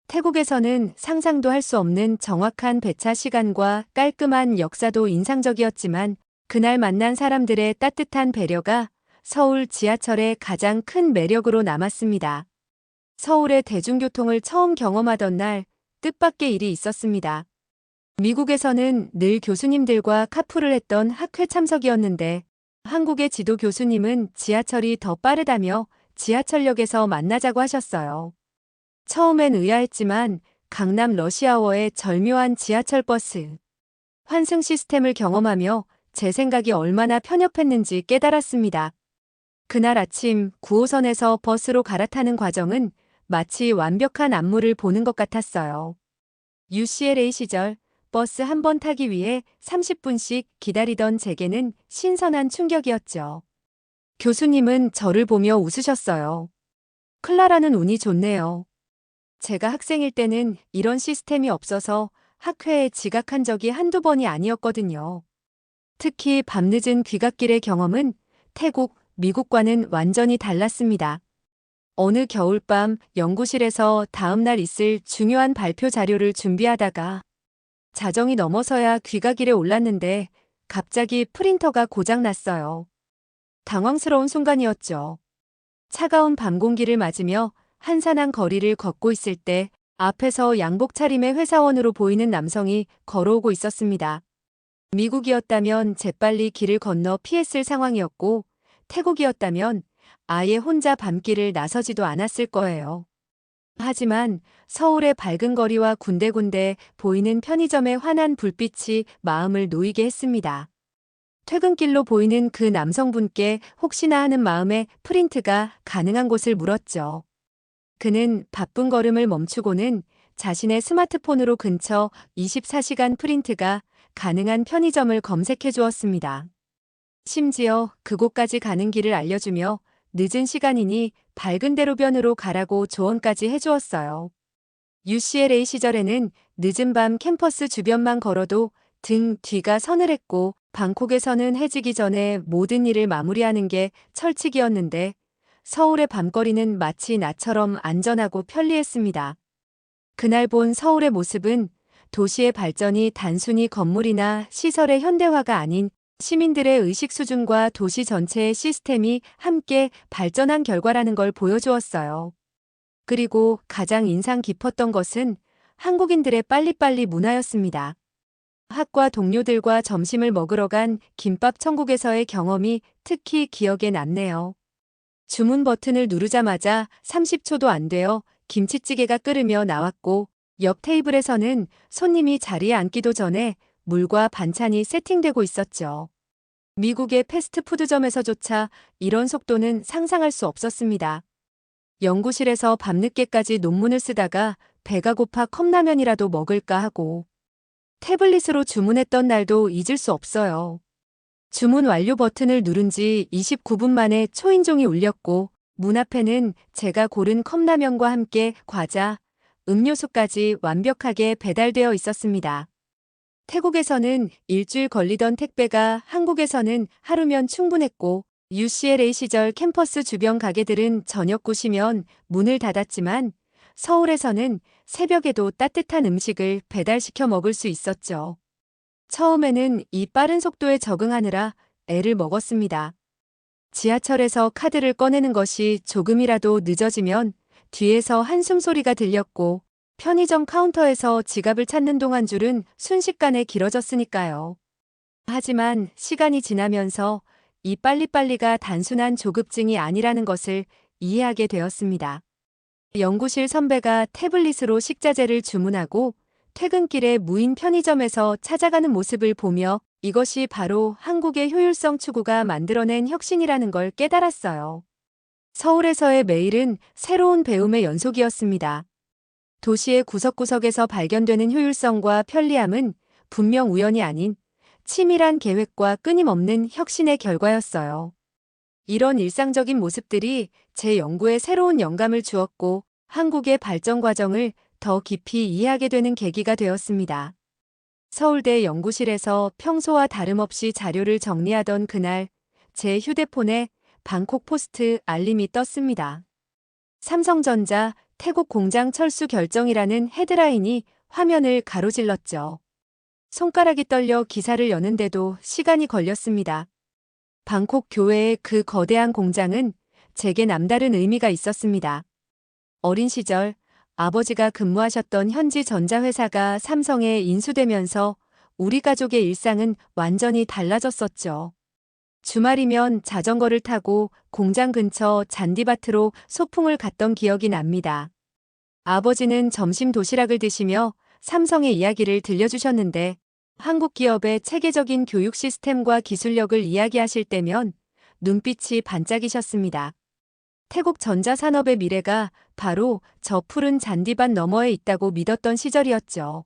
태국에서는 상상도 할 수 없는 정확한 배차 시간과 깔끔한 역사도 인상적이었지만 그날 만난 사람들의 따뜻한 배려가 서울 지하철의 가장 큰 매력으로 남았습니다. 서울의 대중교통을 처음 경험하던 날 뜻밖의 일이 있었습니다. 미국에서는 늘 교수님들과 카풀을 했던 학회 참석이었는데 한국의 지도 교수님은 지하철이 더 빠르다며 지하철역에서 만나자고 하셨어요. 처음엔 의아했지만 강남 러시아워의 절묘한 지하철 버스 환승 시스템을 경험하며 제 생각이 얼마나 편협했는지 깨달았습니다. 그날 아침 9호선에서 버스로 갈아타는 과정은 마치 완벽한 안무를 보는 것 같았어요. UCLA 시절 버스 한 번 타기 위해 30분씩 기다리던 제게는 신선한 충격이었죠. 교수님은 저를 보며 웃으셨어요. 클라라는 운이 좋네요. 제가 학생일 때는 이런 시스템이 없어서 학회에 지각한 적이 한두 번이 아니었거든요. 특히 밤늦은 귀갓길의 경험은 태국, 미국과는 완전히 달랐습니다. 어느 겨울밤 연구실에서 다음날 있을 중요한 발표 자료를 준비하다가 자정이 넘어서야 귀가길에 올랐는데 갑자기 프린터가 고장났어요. 당황스러운 순간이었죠. 차가운 밤 공기를 맞으며 한산한 거리를 걷고 있을 때 앞에서 양복 차림의 회사원으로 보이는 남성이 걸어오고 있었습니다. 미국이었다면 재빨리 길을 건너 피했을 상황이었고 태국이었다면 아예 혼자 밤길을 나서지도 않았을 거예요. 하지만 서울의 밝은 거리와 군데군데 보이는 편의점의 환한 불빛이 마음을 놓이게 했습니다. 퇴근길로 보이는 그 남성분께 혹시나 하는 마음에 프린트가 가능한 곳을 물었죠. 그는 바쁜 걸음을 멈추고는 자신의 스마트폰으로 근처 24시간 프린트가 가능한 편의점을 검색해 주었습니다. 심지어 그곳까지 가는 길을 알려주며 늦은 시간이니 밝은 대로변으로 가라고 조언까지 해주었어요. UCLA 시절에는 늦은 밤 캠퍼스 주변만 걸어도 등 뒤가 서늘했고 방콕에서는 해지기 전에 모든 일을 마무리하는 게 철칙이었는데 서울의 밤거리는 마치 나처럼 안전하고 편리했습니다. 그날 본 서울의 모습은 도시의 발전이 단순히 건물이나 시설의 현대화가 아닌 시민들의 의식 수준과 도시 전체의 시스템이 함께 발전한 결과라는 걸 보여주었어요. 그리고 가장 인상 깊었던 것은 한국인들의 빨리빨리 문화였습니다. 학과 동료들과 점심을 먹으러 간 김밥 천국에서의 경험이 특히 기억에 남네요. 주문 버튼을 누르자마자 30초도 안 되어 김치찌개가 끓으며 나왔고 옆 테이블에서는 손님이 자리에 앉기도 전에 물과 반찬이 세팅되고 있었죠. 미국의 패스트푸드점에서조차 이런 속도는 상상할 수 없었습니다. 연구실에서 밤늦게까지 논문을 쓰다가 배가 고파 컵라면이라도 먹을까 하고 태블릿으로 주문했던 날도 잊을 수 없어요. 주문 완료 버튼을 누른 지 29분 만에 초인종이 울렸고 문 앞에는 제가 고른 컵라면과 함께 과자, 음료수까지 완벽하게 배달되어 있었습니다. 태국에서는 일주일 걸리던 택배가 한국에서는 하루면 충분했고 UCLA 시절 캠퍼스 주변 가게들은 저녁 9시면 문을 닫았지만 서울에서는 새벽에도 따뜻한 음식을 배달시켜 먹을 수 있었죠. 처음에는 이 빠른 속도에 적응하느라 애를 먹었습니다. 지하철에서 카드를 꺼내는 것이 조금이라도 늦어지면 뒤에서 한숨 소리가 들렸고 편의점 카운터에서 지갑을 찾는 동안 줄은 순식간에 길어졌으니까요. 하지만 시간이 지나면서 이 빨리빨리가 단순한 조급증이 아니라는 것을 이해하게 되었습니다. 연구실 선배가 태블릿으로 식자재를 주문하고 퇴근길에 무인 편의점에서 찾아가는 모습을 보며 이것이 바로 한국의 효율성 추구가 만들어낸 혁신이라는 걸 깨달았어요. 서울에서의 매일은 새로운 배움의 연속이었습니다. 도시의 구석구석에서 발견되는 효율성과 편리함은 분명 우연이 아닌 치밀한 계획과 끊임없는 혁신의 결과였어요. 이런 일상적인 모습들이 제 연구에 새로운 영감을 주었고 한국의 발전 과정을 더 깊이 이해하게 되는 계기가 되었습니다. 서울대 연구실에서 평소와 다름없이 자료를 정리하던 그날 제 휴대폰에 방콕 포스트 알림이 떴습니다. 삼성전자 태국 공장 철수 결정이라는 헤드라인이 화면을 가로질렀죠. 손가락이 떨려 기사를 여는데도 시간이 걸렸습니다. 방콕 교외의 그 거대한 공장은 제게 남다른 의미가 있었습니다. 어린 시절 아버지가 근무하셨던 현지 전자회사가 삼성에 인수되면서 우리 가족의 일상은 완전히 달라졌었죠. 주말이면 자전거를 타고 공장 근처 잔디밭으로 소풍을 갔던 기억이 납니다. 아버지는 점심 도시락을 드시며 삼성의 이야기를 들려주셨는데 한국 기업의 체계적인 교육 시스템과 기술력을 이야기하실 때면 눈빛이 반짝이셨습니다. 태국 전자산업의 미래가 바로 저 푸른 잔디밭 너머에 있다고 믿었던 시절이었죠.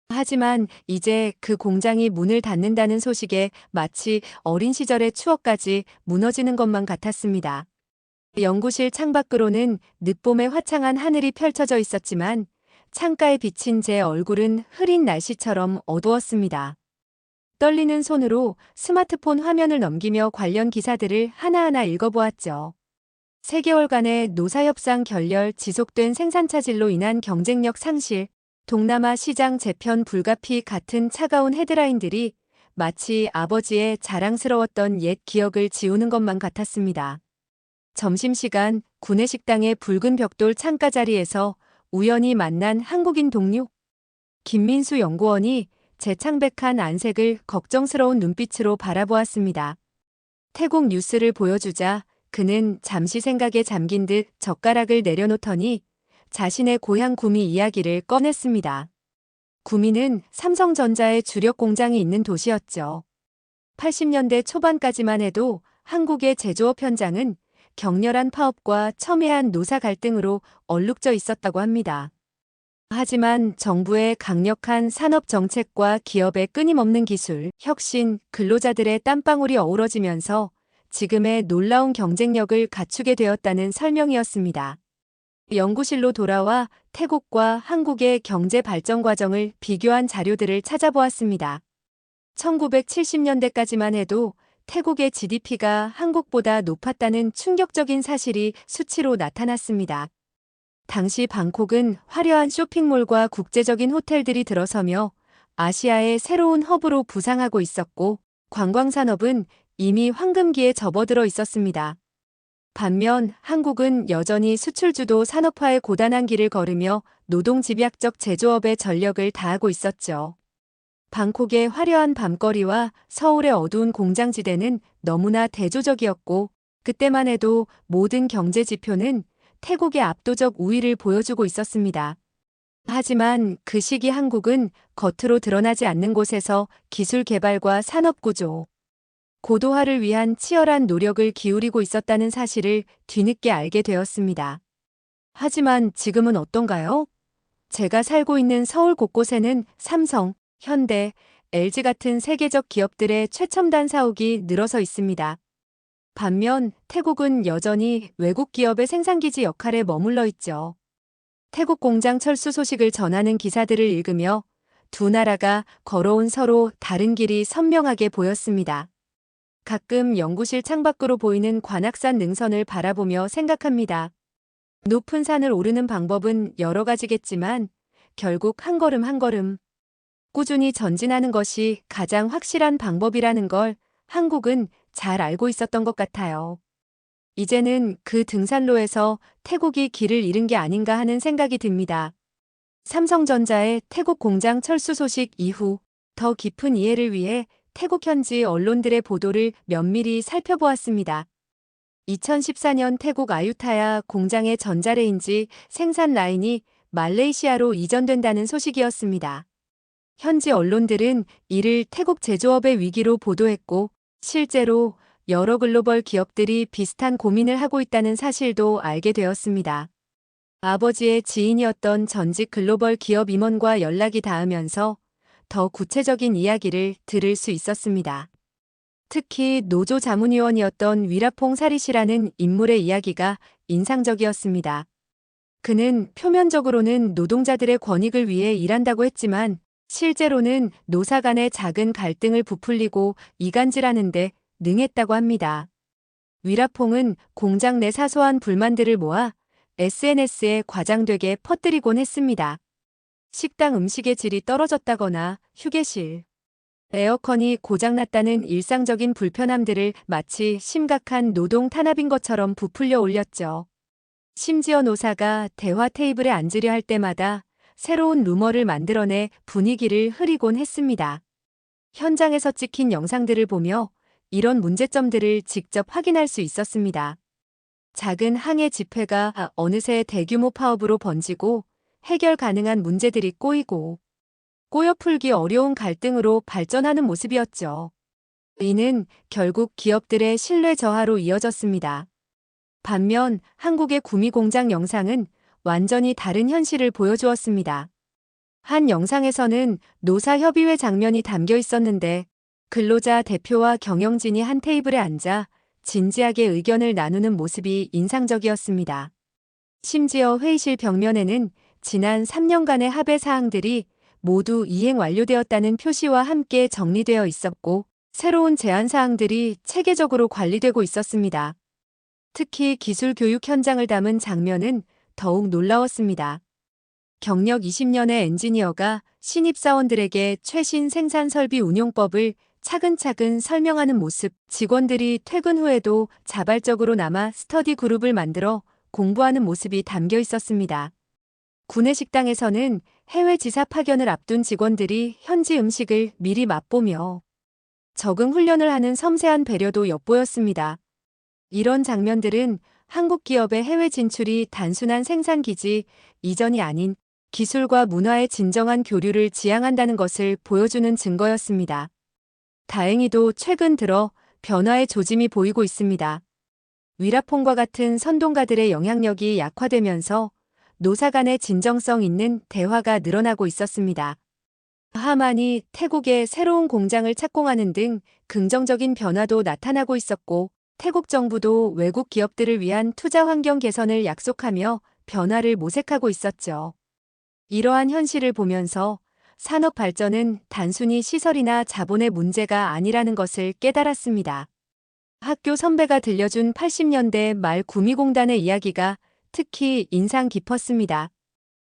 하지만 이제 그 공장이 문을 닫는다는 소식에 마치 어린 시절의 추억까지 무너지는 것만 같았습니다. 연구실 창밖으로는 늦봄의 화창한 하늘이 펼쳐져 있었지만 창가에 비친 제 얼굴은 흐린 날씨처럼 어두웠습니다. 떨리는 손으로 스마트폰 화면을 넘기며 관련 기사들을 하나하나 읽어보았죠. 3개월간의 노사협상 결렬, 지속된 생산 차질로 인한 경쟁력 상실, 동남아 시장 재편 불가피 같은 차가운 헤드라인들이 마치 아버지의 자랑스러웠던 옛 기억을 지우는 것만 같았습니다. 점심시간 구내식당의 붉은 벽돌 창가 자리에서 우연히 만난 한국인 동료 김민수 연구원이 재창백한 안색을 걱정스러운 눈빛으로 바라보았습니다. 태국 뉴스를 보여주자 그는 잠시 생각에 잠긴 듯 젓가락을 내려놓더니 자신의 고향 구미 이야기를 꺼냈습니다. 구미는 삼성전자의 주력 공장이 있는 도시였죠. 80년대 초반까지만 해도 한국의 제조업 현장은 격렬한 파업과 첨예한 노사 갈등으로 얼룩져 있었다고 합니다. 하지만 정부의 강력한 산업 정책과 기업의 끊임없는 기술, 혁신, 근로자들의 땀방울이 어우러지면서 지금의 놀라운 경쟁력을 갖추게 되었다는 설명이었습니다. 연구실로 돌아와 태국과 한국의 경제 발전 과정을 비교한 자료들을 찾아보았습니다. 1970년대까지만 해도 태국의 GDP가 한국보다 높았다는 충격적인 사실이 수치로 나타났습니다. 당시 방콕은 화려한 쇼핑몰과 국제적인 호텔들이 들어서며 아시아의 새로운 허브로 부상하고 있었고 관광산업은 이미 황금기에 접어들어 있었습니다. 반면 한국은 여전히 수출주도 산업화의 고단한 길을 걸으며 노동집약적 제조업에 전력을 다하고 있었죠. 방콕의 화려한 밤거리와 서울의 어두운 공장지대는 너무나 대조적이었고 그때만 해도 모든 경제 지표는 태국의 압도적 우위를 보여주고 있었습니다. 하지만 그 시기 한국은 겉으로 드러나지 않는 곳에서 기술 개발과 산업 구조, 고도화를 위한 치열한 노력을 기울이고 있었다는 사실을 뒤늦게 알게 되었습니다. 하지만 지금은 어떤가요? 제가 살고 있는 서울 곳곳에는 삼성, 현대, LG 같은 세계적 기업들의 최첨단 사옥이 늘어서 있습니다. 반면 태국은 여전히 외국 기업의 생산기지 역할에 머물러 있죠. 태국 공장 철수 소식을 전하는 기사들을 읽으며 두 나라가 걸어온 서로 다른 길이 선명하게 보였습니다. 가끔 연구실 창밖으로 보이는 관악산 능선을 바라보며 생각합니다. 높은 산을 오르는 방법은 여러 가지겠지만 결국 한 걸음 한 걸음 꾸준히 전진하는 것이 가장 확실한 방법이라는 걸 한국은 잘 알고 있었던 것 같아요. 이제는 그 등산로에서 태국이 길을 잃은 게 아닌가 하는 생각이 듭니다. 삼성전자의 태국 공장 철수 소식 이후 더 깊은 이해를 위해 태국 현지 언론들의 보도를 면밀히 살펴보았습니다. 2014년 태국 아유타야 공장의 전자레인지 생산 라인이 말레이시아로 이전된다는 소식이었습니다. 현지 언론들은 이를 태국 제조업의 위기로 보도했고 실제로 여러 글로벌 기업들이 비슷한 고민을 하고 있다는 사실도 알게 되었습니다. 아버지의 지인이었던 전직 글로벌 기업 임원과 연락이 닿으면서 더 구체적인 이야기를 들을 수 있었습니다. 특히 노조 자문위원이었던 위라퐁 사리시라는 인물의 이야기가 인상적이었습니다. 그는 표면적으로는 노동자들의 권익을 위해 일한다고 했지만 실제로는 노사 간의 작은 갈등을 부풀리고 이간질하는데 능했다고 합니다. 위라퐁은 공장 내 사소한 불만들을 모아 SNS에 과장되게 퍼뜨리곤 했습니다. 식당 음식의 질이 떨어졌다거나 휴게실, 에어컨이 고장났다는 일상적인 불편함들을 마치 심각한 노동 탄압인 것처럼 부풀려 올렸죠. 심지어 노사가 대화 테이블에 앉으려 할 때마다 새로운 루머를 만들어내 분위기를 흐리곤 했습니다. 현장에서 찍힌 영상들을 보며 이런 문제점들을 직접 확인할 수 있었습니다. 작은 항해 집회가 어느새 대규모 파업으로 번지고 해결 가능한 문제들이 꼬이고 꼬여 풀기 어려운 갈등으로 발전하는 모습이었죠. 이는 결국 기업들의 신뢰 저하로 이어졌습니다. 반면 한국의 구미 공장 영상은 완전히 다른 현실을 보여주었습니다. 한 영상에서는 노사협의회 장면이 담겨 있었는데 근로자 대표와 경영진이 한 테이블에 앉아 진지하게 의견을 나누는 모습이 인상적이었습니다. 심지어 회의실 벽면에는 지난 3년간의 합의 사항들이 모두 이행 완료되었다는 표시와 함께 정리되어 있었고, 새로운 제한 사항들이 체계적으로 관리되고 있었습니다. 특히 기술 교육 현장을 담은 장면은 더욱 놀라웠습니다. 경력 20년의 엔지니어가 신입사원들에게 최신 생산 설비 운용법을 차근차근 설명하는 모습, 직원들이 퇴근 후에도 자발적으로 남아 스터디 그룹을 만들어 공부하는 모습이 담겨 있었습니다. 구내식당에서는 해외 지사 파견을 앞둔 직원들이 현지 음식을 미리 맛보며 적응 훈련을 하는 섬세한 배려도 엿보였습니다. 이런 장면들은 한국 기업의 해외 진출이 단순한 생산 기지 이전이 아닌 기술과 문화의 진정한 교류를 지향한다는 것을 보여주는 증거였습니다. 다행히도 최근 들어 변화의 조짐이 보이고 있습니다. 위라폰과 같은 선동가들의 영향력이 약화되면서 노사 간의 진정성 있는 대화가 늘어나고 있었습니다. 하만이 태국에 새로운 공장을 착공하는 등 긍정적인 변화도 나타나고 있었고, 태국 정부도 외국 기업들을 위한 투자 환경 개선을 약속하며 변화를 모색하고 있었죠. 이러한 현실을 보면서 산업 발전은 단순히 시설이나 자본의 문제가 아니라는 것을 깨달았습니다. 학교 선배가 들려준 80년대 말 구미공단의 이야기가 특히 인상 깊었습니다.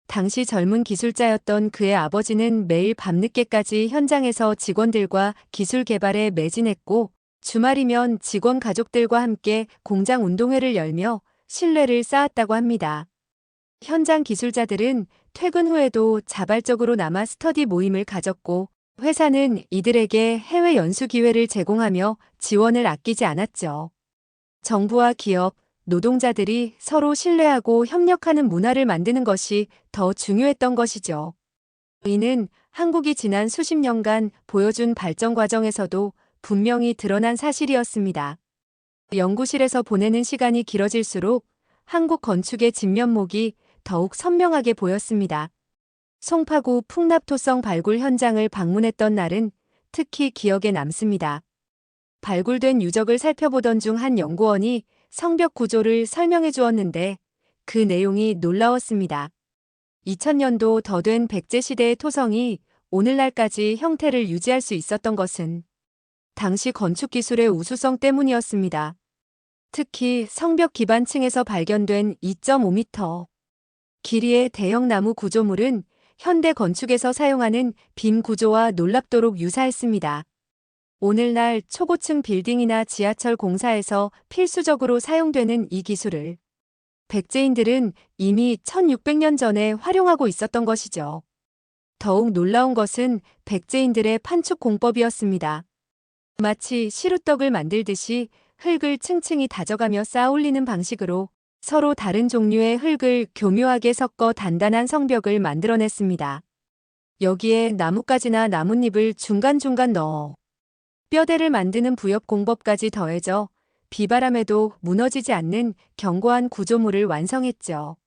당시 젊은 기술자였던 그의 아버지는 매일 밤늦게까지 현장에서 직원들과 기술 개발에 매진했고, 주말이면 직원 가족들과 함께 공장 운동회를 열며 신뢰를 쌓았다고 합니다. 현장 기술자들은 퇴근 후에도 자발적으로 남아 스터디 모임을 가졌고, 회사는 이들에게 해외 연수 기회를 제공하며 지원을 아끼지 않았죠. 정부와 기업, 노동자들이 서로 신뢰하고 협력하는 문화를 만드는 것이 더 중요했던 것이죠. 이는 한국이 지난 수십 년간 보여준 발전 과정에서도 분명히 드러난 사실이었습니다. 연구실에서 보내는 시간이 길어질수록 한국 건축의 진면목이 더욱 선명하게 보였습니다. 송파구 풍납토성 발굴 현장을 방문했던 날은 특히 기억에 남습니다. 발굴된 유적을 살펴보던 중 한 연구원이 성벽 구조를 설명해 주었는데 그 내용이 놀라웠습니다. 2000년도 더 된 백제시대의 토성이 오늘날까지 형태를 유지할 수 있었던 것은 당시 건축 기술의 우수성 때문이었습니다. 특히 성벽 기반층에서 발견된 2.5m 길이의 대형 나무 구조물은 현대 건축에서 사용하는 빔 구조와 놀랍도록 유사했습니다. 오늘날 초고층 빌딩이나 지하철 공사에서 필수적으로 사용되는 이 기술을 백제인들은 이미 1600년 전에 활용하고 있었던 것이죠. 더욱 놀라운 것은 백제인들의 판축 공법이었습니다. 마치 시루떡을 만들듯이 흙을 층층이 다져가며 쌓아 올리는 방식으로 서로 다른 종류의 흙을 교묘하게 섞어 단단한 성벽을 만들어냈습니다. 여기에 나뭇가지나 나뭇잎을 중간중간 넣어 뼈대를 만드는 부엽 공법까지 더해져 비바람에도 무너지지 않는 견고한 구조물을 완성했죠.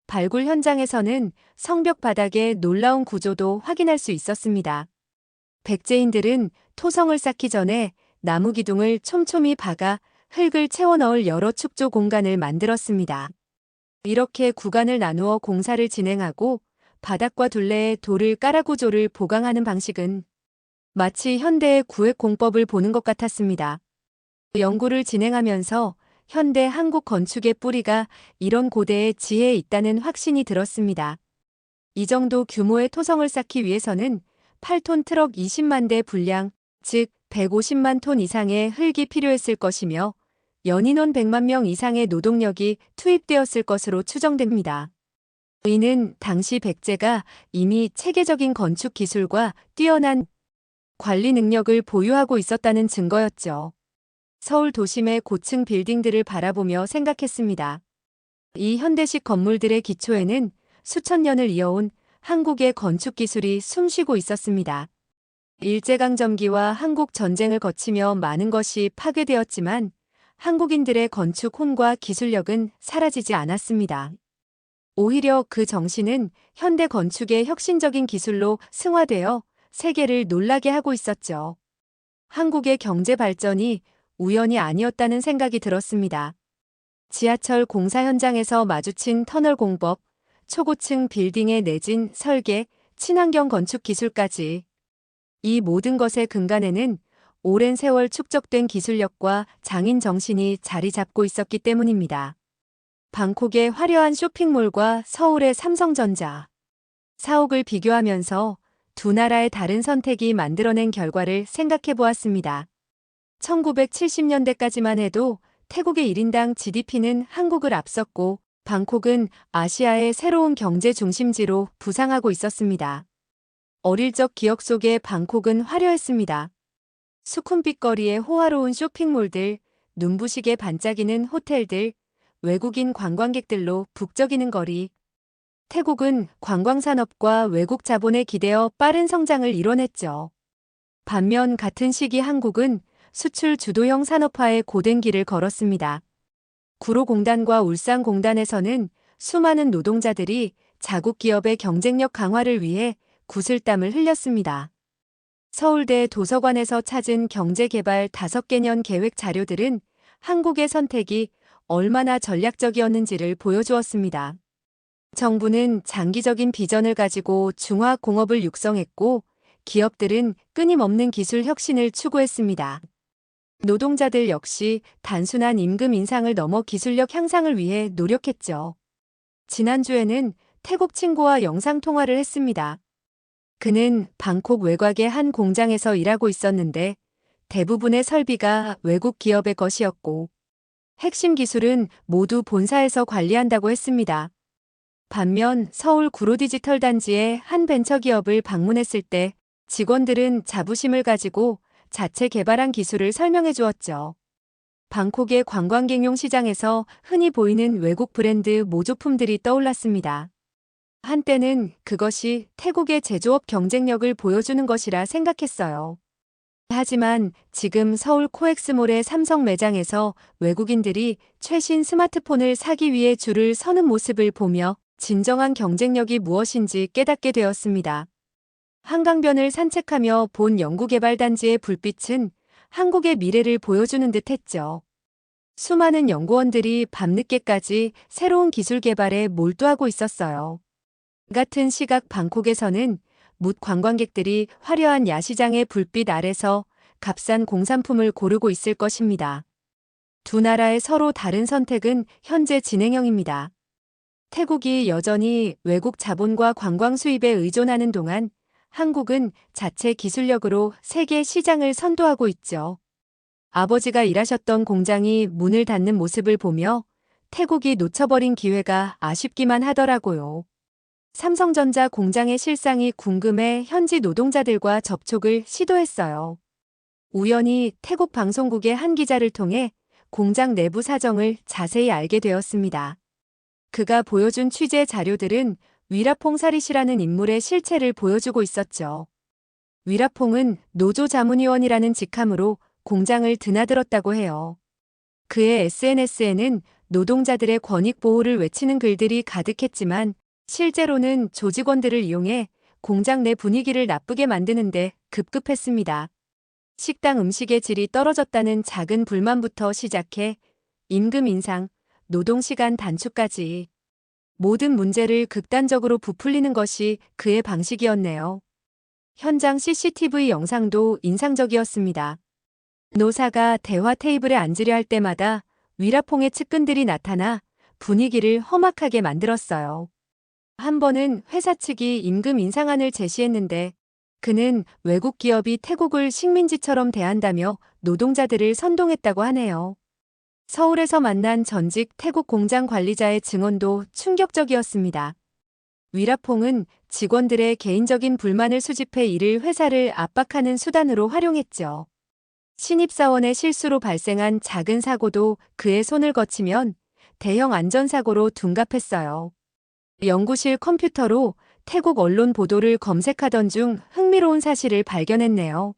발굴 현장에서는 성벽 바닥의 놀라운 구조도 확인할 수 있었습니다. 백제인들은 토성을 쌓기 전에 나무 기둥을 촘촘히 박아 흙을 채워 넣을 여러 축조 공간을 만들었습니다. 이렇게 구간을 나누어 공사를 진행하고 바닥과 둘레에 돌을 깔아 구조를 보강하는 방식은 마치 현대의 구획 공법을 보는 것 같았습니다. 연구를 진행하면서 현대 한국 건축의 뿌리가 이런 고대의 지혜에 있다는 확신이 들었습니다. 이 정도 규모의 토성을 쌓기 위해서는 8톤 트럭 20만 대 분량, 즉 150만 톤 이상의 흙이 필요했을 것이며 연인원 100만 명 이상의 노동력이 투입되었을 것으로 추정됩니다. 이는 당시 백제가 이미 체계적인 건축 기술과 뛰어난 관리 능력을 보유하고 있었다는 증거였죠. 서울 도심의 고층 빌딩들을 바라보며 생각했습니다. 이 현대식 건물들의 기초에는 수천 년을 이어온 한국의 건축 기술이 숨쉬고 있었습니다. 일제강점기와 한국 전쟁을 거치며 많은 것이 파괴되었지만 한국인들의 건축 혼과 기술력은 사라지지 않았습니다. 오히려 그 정신은 현대 건축의 혁신적인 기술로 승화되어 세계를 놀라게 하고 있었죠. 한국의 경제 발전이 우연이 아니었다는 생각이 들었습니다. 지하철 공사 현장에서 마주친 터널 공법, 초고층 빌딩의 내진 설계, 친환경 건축 기술까지. 이 모든 것의 근간에는 오랜 세월 축적된 기술력과 장인 정신이 자리 잡고 있었기 때문입니다. 방콕의 화려한 쇼핑몰과 서울의 삼성전자, 사옥을 비교하면서 두 나라의 다른 선택이 만들어낸 결과를 생각해 보았습니다. 1970년대까지만 해도 태국의 1인당 GDP는 한국을 앞섰고 방콕은 아시아의 새로운 경제 중심지로 부상하고 있었습니다. 어릴 적 기억 속에 방콕은 화려했습니다. 수쿰빛 거리의 호화로운 쇼핑몰들, 눈부시게 반짝이는 호텔들, 외국인 관광객들로 북적이는 거리. 태국은 관광산업과 외국 자본에 기대어 빠른 성장을 이뤄냈죠. 반면 같은 시기 한국은 수출 주도형 산업화의 고된 길을 걸었습니다. 구로공단과 울산공단에서는 수많은 노동자들이 자국 기업의 경쟁력 강화를 위해 구슬땀을 흘렸습니다. 서울대 도서관에서 찾은 경제개발 5개년 계획 자료들은 한국의 선택이 얼마나 전략적이었는지를 보여주었습니다. 정부는 장기적인 비전을 가지고 중화공업을 육성했고 기업들은 끊임없는 기술 혁신을 추구했습니다. 노동자들 역시 단순한 임금 인상을 넘어 기술력 향상을 위해 노력했죠. 지난주에는 태국 친구와 영상통화를 했습니다. 그는 방콕 외곽의 한 공장에서 일하고 있었는데 대부분의 설비가 외국 기업의 것이었고 핵심 기술은 모두 본사에서 관리한다고 했습니다. 반면 서울 구로디지털 단지의 한 벤처기업을 방문했을 때 직원들은 자부심을 가지고 자체 개발한 기술을 설명해 주었죠. 방콕의 관광객용 시장에서 흔히 보이는 외국 브랜드 모조품들이 떠올랐습니다. 한때는 그것이 태국의 제조업 경쟁력을 보여주는 것이라 생각했어요. 하지만 지금 서울 코엑스몰의 삼성 매장에서 외국인들이 최신 스마트폰을 사기 위해 줄을 서는 모습을 보며 진정한 경쟁력이 무엇인지 깨닫게 되었습니다. 한강변을 산책하며 본 연구개발단지의 불빛은 한국의 미래를 보여주는 듯 했죠. 수많은 연구원들이 밤늦게까지 새로운 기술 개발에 몰두하고 있었어요. 같은 시각 방콕에서는 묻 관광객들이 화려한 야시장의 불빛 아래서 값싼 공산품을 고르고 있을 것입니다. 두 나라의 서로 다른 선택은 현재 진행형입니다. 태국이 여전히 외국 자본과 관광 수입에 의존하는 동안 한국은 자체 기술력으로 세계 시장을 선도하고 있죠. 아버지가 일하셨던 공장이 문을 닫는 모습을 보며 태국이 놓쳐버린 기회가 아쉽기만 하더라고요. 삼성전자 공장의 실상이 궁금해 현지 노동자들과 접촉을 시도했어요. 우연히 태국 방송국의 한 기자를 통해 공장 내부 사정을 자세히 알게 되었습니다. 그가 보여준 취재 자료들은 위라퐁 사리시라는 인물의 실체를 보여주고 있었죠. 위라퐁은 노조 자문위원이라는 직함으로 공장을 드나들었다고 해요. 그의 SNS에는 노동자들의 권익 보호를 외치는 글들이 가득했지만 실제로는 조직원들을 이용해 공장 내 분위기를 나쁘게 만드는데 급급했습니다. 식당 음식의 질이 떨어졌다는 작은 불만부터 시작해 임금 인상, 노동시간 단축까지 모든 문제를 극단적으로 부풀리는 것이 그의 방식이었네요. 현장 CCTV 영상도 인상적이었습니다. 노사가 대화 테이블에 앉으려 할 때마다 위라퐁의 측근들이 나타나 분위기를 험악하게 만들었어요. 한 번은 회사 측이 임금 인상안을 제시했는데 그는 외국 기업이 태국을 식민지처럼 대한다며 노동자들을 선동했다고 하네요. 서울에서 만난 전직 태국 공장 관리자의 증언도 충격적이었습니다. 위라퐁은 직원들의 개인적인 불만을 수집해 이를 회사를 압박하는 수단으로 활용했죠. 신입사원의 실수로 발생한 작은 사고도 그의 손을 거치면 대형 안전사고로 둔갑했어요. 연구실 컴퓨터로 태국 언론 보도를 검색하던 중 흥미로운 사실을 발견했네요.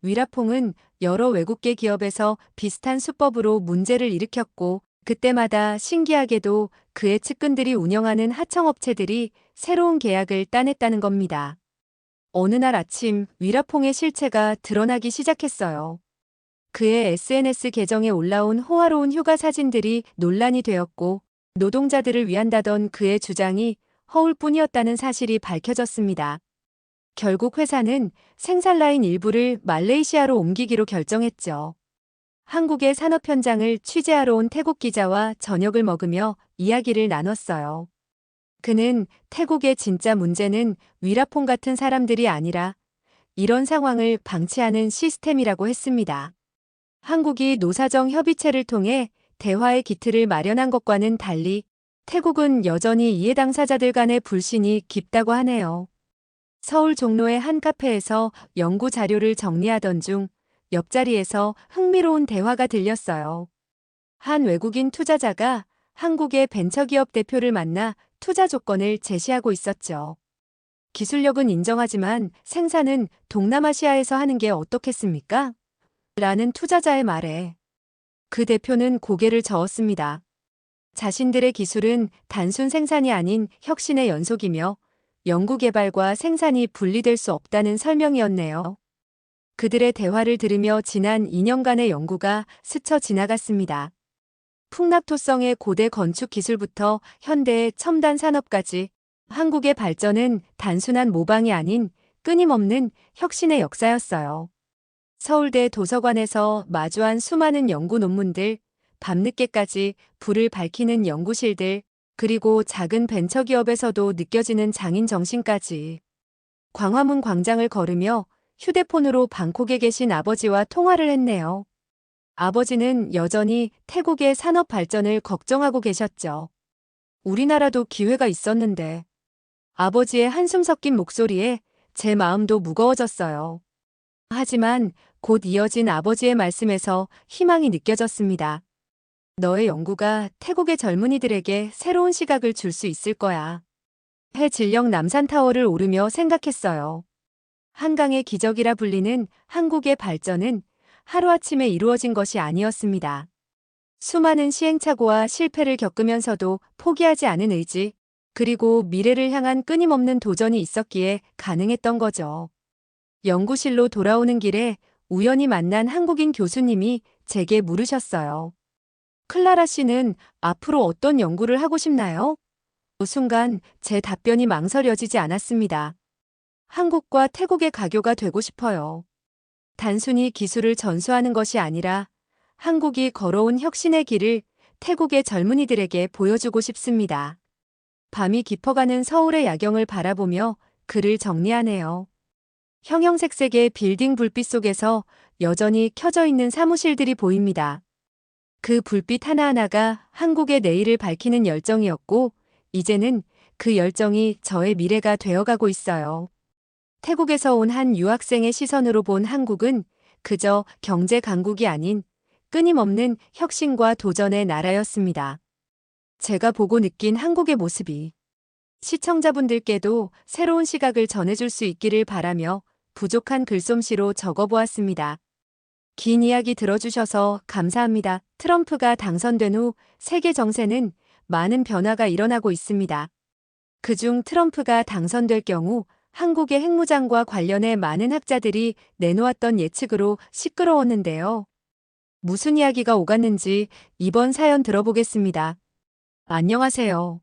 위라퐁은 여러 외국계 기업에서 비슷한 수법으로 문제를 일으켰고 그때마다 신기하게도 그의 측근들이 운영하는 하청업체들이 새로운 계약을 따냈다는 겁니다. 어느 날 아침 위라퐁의 실체가 드러나기 시작했어요. 그의 SNS 계정에 올라온 호화로운 휴가 사진들이 논란이 되었고 노동자들을 위한다던 그의 주장이 허울 뿐이었다는 사실이 밝혀졌습니다. 결국 회사는 생산 라인 일부를 말레이시아로 옮기기로 결정했죠. 한국의 산업 현장을 취재하러 온 태국 기자와 저녁을 먹으며 이야기를 나눴어요. 그는 태국의 진짜 문제는 위라폰 같은 사람들이 아니라 이런 상황을 방치하는 시스템이라고 했습니다. 한국이 노사정 협의체를 통해 대화의 기틀을 마련한 것과는 달리 태국은 여전히 이해 당사자들 간의 불신이 깊다고 하네요. 서울 종로의 한 카페에서 연구 자료를 정리하던 중 옆자리에서 흥미로운 대화가 들렸어요. 한 외국인 투자자가 한국의 벤처기업 대표를 만나 투자 조건을 제시하고 있었죠. 기술력은 인정하지만 생산은 동남아시아에서 하는 게 어떻겠습니까? 라는 투자자의 말에 그 대표는 고개를 저었습니다. 자신들의 기술은 단순 생산이 아닌 혁신의 연속이며 연구개발과 생산이 분리될 수 없다는 설명이었네요. 그들의 대화를 들으며 지난 2년간의 연구가 스쳐 지나갔습니다. 풍납토성의 고대 건축 기술부터 현대의 첨단 산업까지 한국의 발전은 단순한 모방이 아닌 끊임없는 혁신의 역사였어요. 서울대 도서관에서 마주한 수많은 연구 논문들, 밤늦게까지 불을 밝히는 연구실들, 그리고 작은 벤처기업에서도 느껴지는 장인 정신까지. 광화문 광장을 걸으며 휴대폰으로 방콕에 계신 아버지와 통화를 했네요. 아버지는 여전히 태국의 산업 발전을 걱정하고 계셨죠. 우리나라도 기회가 있었는데. 아버지의 한숨 섞인 목소리에 제 마음도 무거워졌어요. 하지만 곧 이어진 아버지의 말씀에서 희망이 느껴졌습니다. 너의 연구가 태국의 젊은이들에게 새로운 시각을 줄 수 있을 거야. 해질녘 남산타워를 오르며 생각했어요. 한강의 기적이라 불리는 한국의 발전은 하루아침에 이루어진 것이 아니었습니다. 수많은 시행착오와 실패를 겪으면서도 포기하지 않은 의지, 그리고 미래를 향한 끊임없는 도전이 있었기에 가능했던 거죠. 연구실로 돌아오는 길에 우연히 만난 한국인 교수님이 제게 물으셨어요. 클라라 씨는 앞으로 어떤 연구를 하고 싶나요? 그 순간 제 답변이 망설여지지 않았습니다. 한국과 태국의 가교가 되고 싶어요. 단순히 기술을 전수하는 것이 아니라 한국이 걸어온 혁신의 길을 태국의 젊은이들에게 보여주고 싶습니다. 밤이 깊어가는 서울의 야경을 바라보며 글을 정리하네요. 형형색색의 빌딩 불빛 속에서 여전히 켜져 있는 사무실들이 보입니다. 그 불빛 하나하나가 한국의 내일을 밝히는 열정이었고, 이제는 그 열정이 저의 미래가 되어가고 있어요. 태국에서 온 한 유학생의 시선으로 본 한국은 그저 경제 강국이 아닌 끊임없는 혁신과 도전의 나라였습니다. 제가 보고 느낀 한국의 모습이 시청자분들께도 새로운 시각을 전해줄 수 있기를 바라며 부족한 글솜씨로 적어보았습니다. 긴 이야기 들어주셔서 감사합니다. 트럼프가 당선된 후 세계 정세는 많은 변화가 일어나고 있습니다. 그중 트럼프가 당선될 경우 한국의 핵무장과 관련해 많은 학자들이 내놓았던 예측으로 시끄러웠는데요. 무슨 이야기가 오갔는지 이번 사연 들어보겠습니다. 안녕하세요.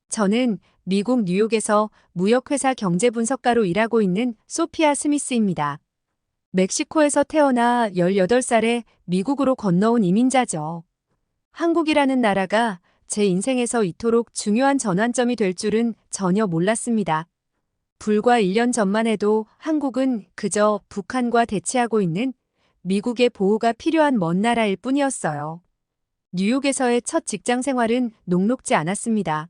저는 미국 뉴욕에서 무역회사 경제분석가로 일하고 있는 소피아 스미스입니다. 멕시코에서 태어나 18살에 미국으로 건너온 이민자죠. 한국이라는 나라가 제 인생에서 이토록 중요한 전환점이 될 줄은 전혀 몰랐습니다. 불과 1년 전만 해도 한국은 그저 북한과 대치하고 있는 미국의 보호가 필요한 먼 나라일 뿐이었어요. 뉴욕에서의 첫 직장 생활은 녹록지 않았습니다.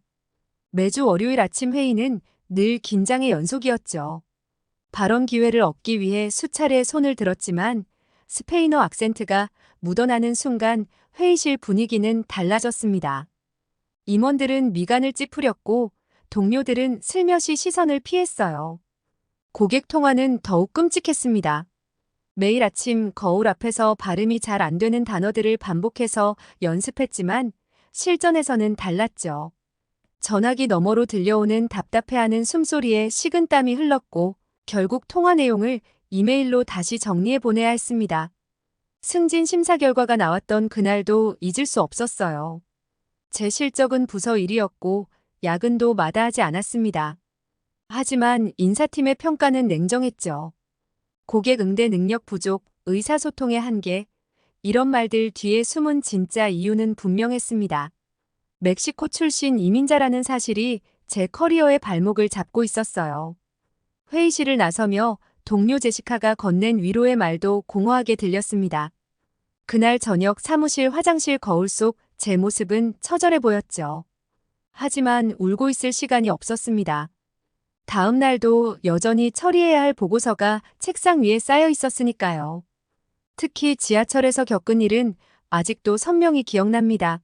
매주 월요일 아침 회의는 늘 긴장의 연속이었죠. 발언 기회를 얻기 위해 수차례 손을 들었지만 스페인어 악센트가 묻어나는 순간 회의실 분위기는 달라졌습니다. 임원들은 미간을 찌푸렸고 동료들은 슬며시 시선을 피했어요. 고객 통화는 더욱 끔찍했습니다. 매일 아침 거울 앞에서 발음이 잘 안 되는 단어들을 반복해서 연습했지만 실전에서는 달랐죠. 전화기 너머로 들려오는 답답해하는 숨소리에 식은땀이 흘렀고 결국 통화 내용을 이메일로 다시 정리해 보내야 했습니다. 승진 심사 결과가 나왔던 그날도 잊을 수 없었어요. 제 실적은 부서 1위였고 야근도 마다하지 않았습니다. 하지만 인사팀의 평가는 냉정했죠. 고객 응대 능력 부족, 의사소통의 한계, 이런 말들 뒤에 숨은 진짜 이유는 분명했습니다. 멕시코 출신 이민자라는 사실이 제 커리어의 발목을 잡고 있었어요. 회의실을 나서며 동료 제시카가 건넨 위로의 말도 공허하게 들렸습니다. 그날 저녁 사무실 화장실 거울 속 제 모습은 처절해 보였죠. 하지만 울고 있을 시간이 없었습니다. 다음 날도 여전히 처리해야 할 보고서가 책상 위에 쌓여 있었으니까요. 특히 지하철에서 겪은 일은 아직도 선명히 기억납니다.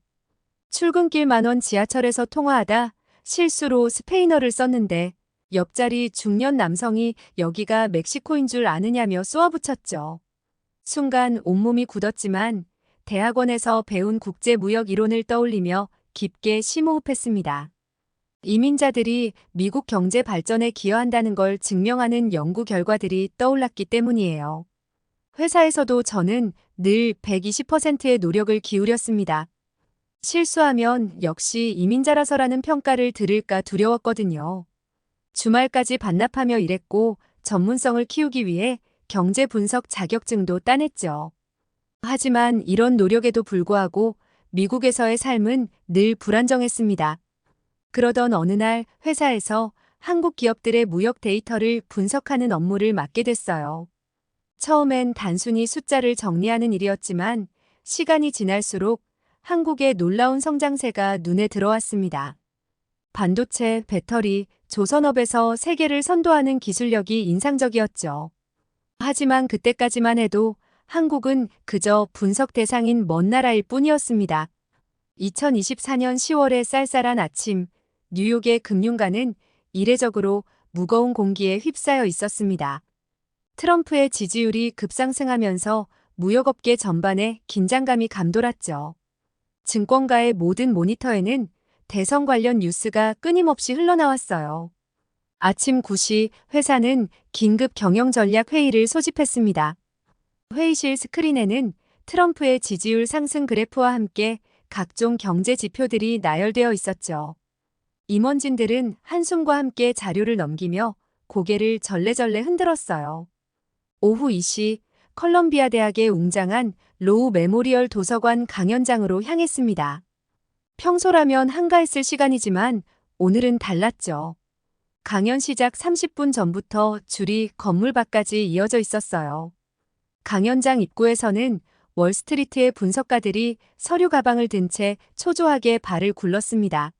출근길 만원 지하철에서 통화하다 실수로 스페인어를 썼는데 옆자리 중년 남성이 여기가 멕시코인 줄 아느냐며 쏘아붙였죠. 순간 온몸이 굳었지만 대학원에서 배운 국제무역 이론을 떠올리며 깊게 심호흡했습니다. 이민자들이 미국 경제 발전에 기여한다는 걸 증명하는 연구 결과들이 떠올랐기 때문이에요. 회사에서도 저는 늘 120%의 노력을 기울였습니다. 실수하면 역시 이민자라서라는 평가를 들을까 두려웠거든요. 주말까지 반납하며 일했고 전문성을 키우기 위해 경제 분석 자격증도 따냈죠. 하지만 이런 노력에도 불구하고 미국에서의 삶은 늘 불안정했습니다. 그러던 어느 날 회사에서 한국 기업들의 무역 데이터를 분석하는 업무를 맡게 됐어요. 처음엔 단순히 숫자를 정리하는 일이었지만 시간이 지날수록 한국의 놀라운 성장세가 눈에 들어왔습니다. 반도체, 배터리, 조선업에서 세계를 선도하는 기술력이 인상적이었죠. 하지만 그때까지만 해도 한국은 그저 분석 대상인 먼 나라일 뿐이었습니다. 2024년 10월의 쌀쌀한 아침, 뉴욕의 금융가는 이례적으로 무거운 공기에 휩싸여 있었습니다. 트럼프의 지지율이 급상승하면서 무역업계 전반에 긴장감이 감돌았죠. 증권가의 모든 모니터에는 대선 관련 뉴스가 끊임없이 흘러나왔어요. 아침 9시 회사는 긴급 경영전략 회의를 소집했습니다. 회의실 스크린에는 트럼프의 지지율 상승 그래프와 함께 각종 경제 지표들이 나열되어 있었죠. 임원진들은 한숨과 함께 자료를 넘기며 고개를 절레절레 흔들었어요. 오후 2시 컬럼비아 대학의 웅장한 로우 메모리얼 도서관 강연장으로 향했습니다. 평소라면 한가했을 시간이지만 오늘은 달랐죠. 강연 시작 30분 전부터 줄이 건물 밖까지 이어져 있었어요. 강연장 입구에서는 월스트리트의 분석가들이 서류 가방을 든 채 초조하게 발을 굴렀습니다.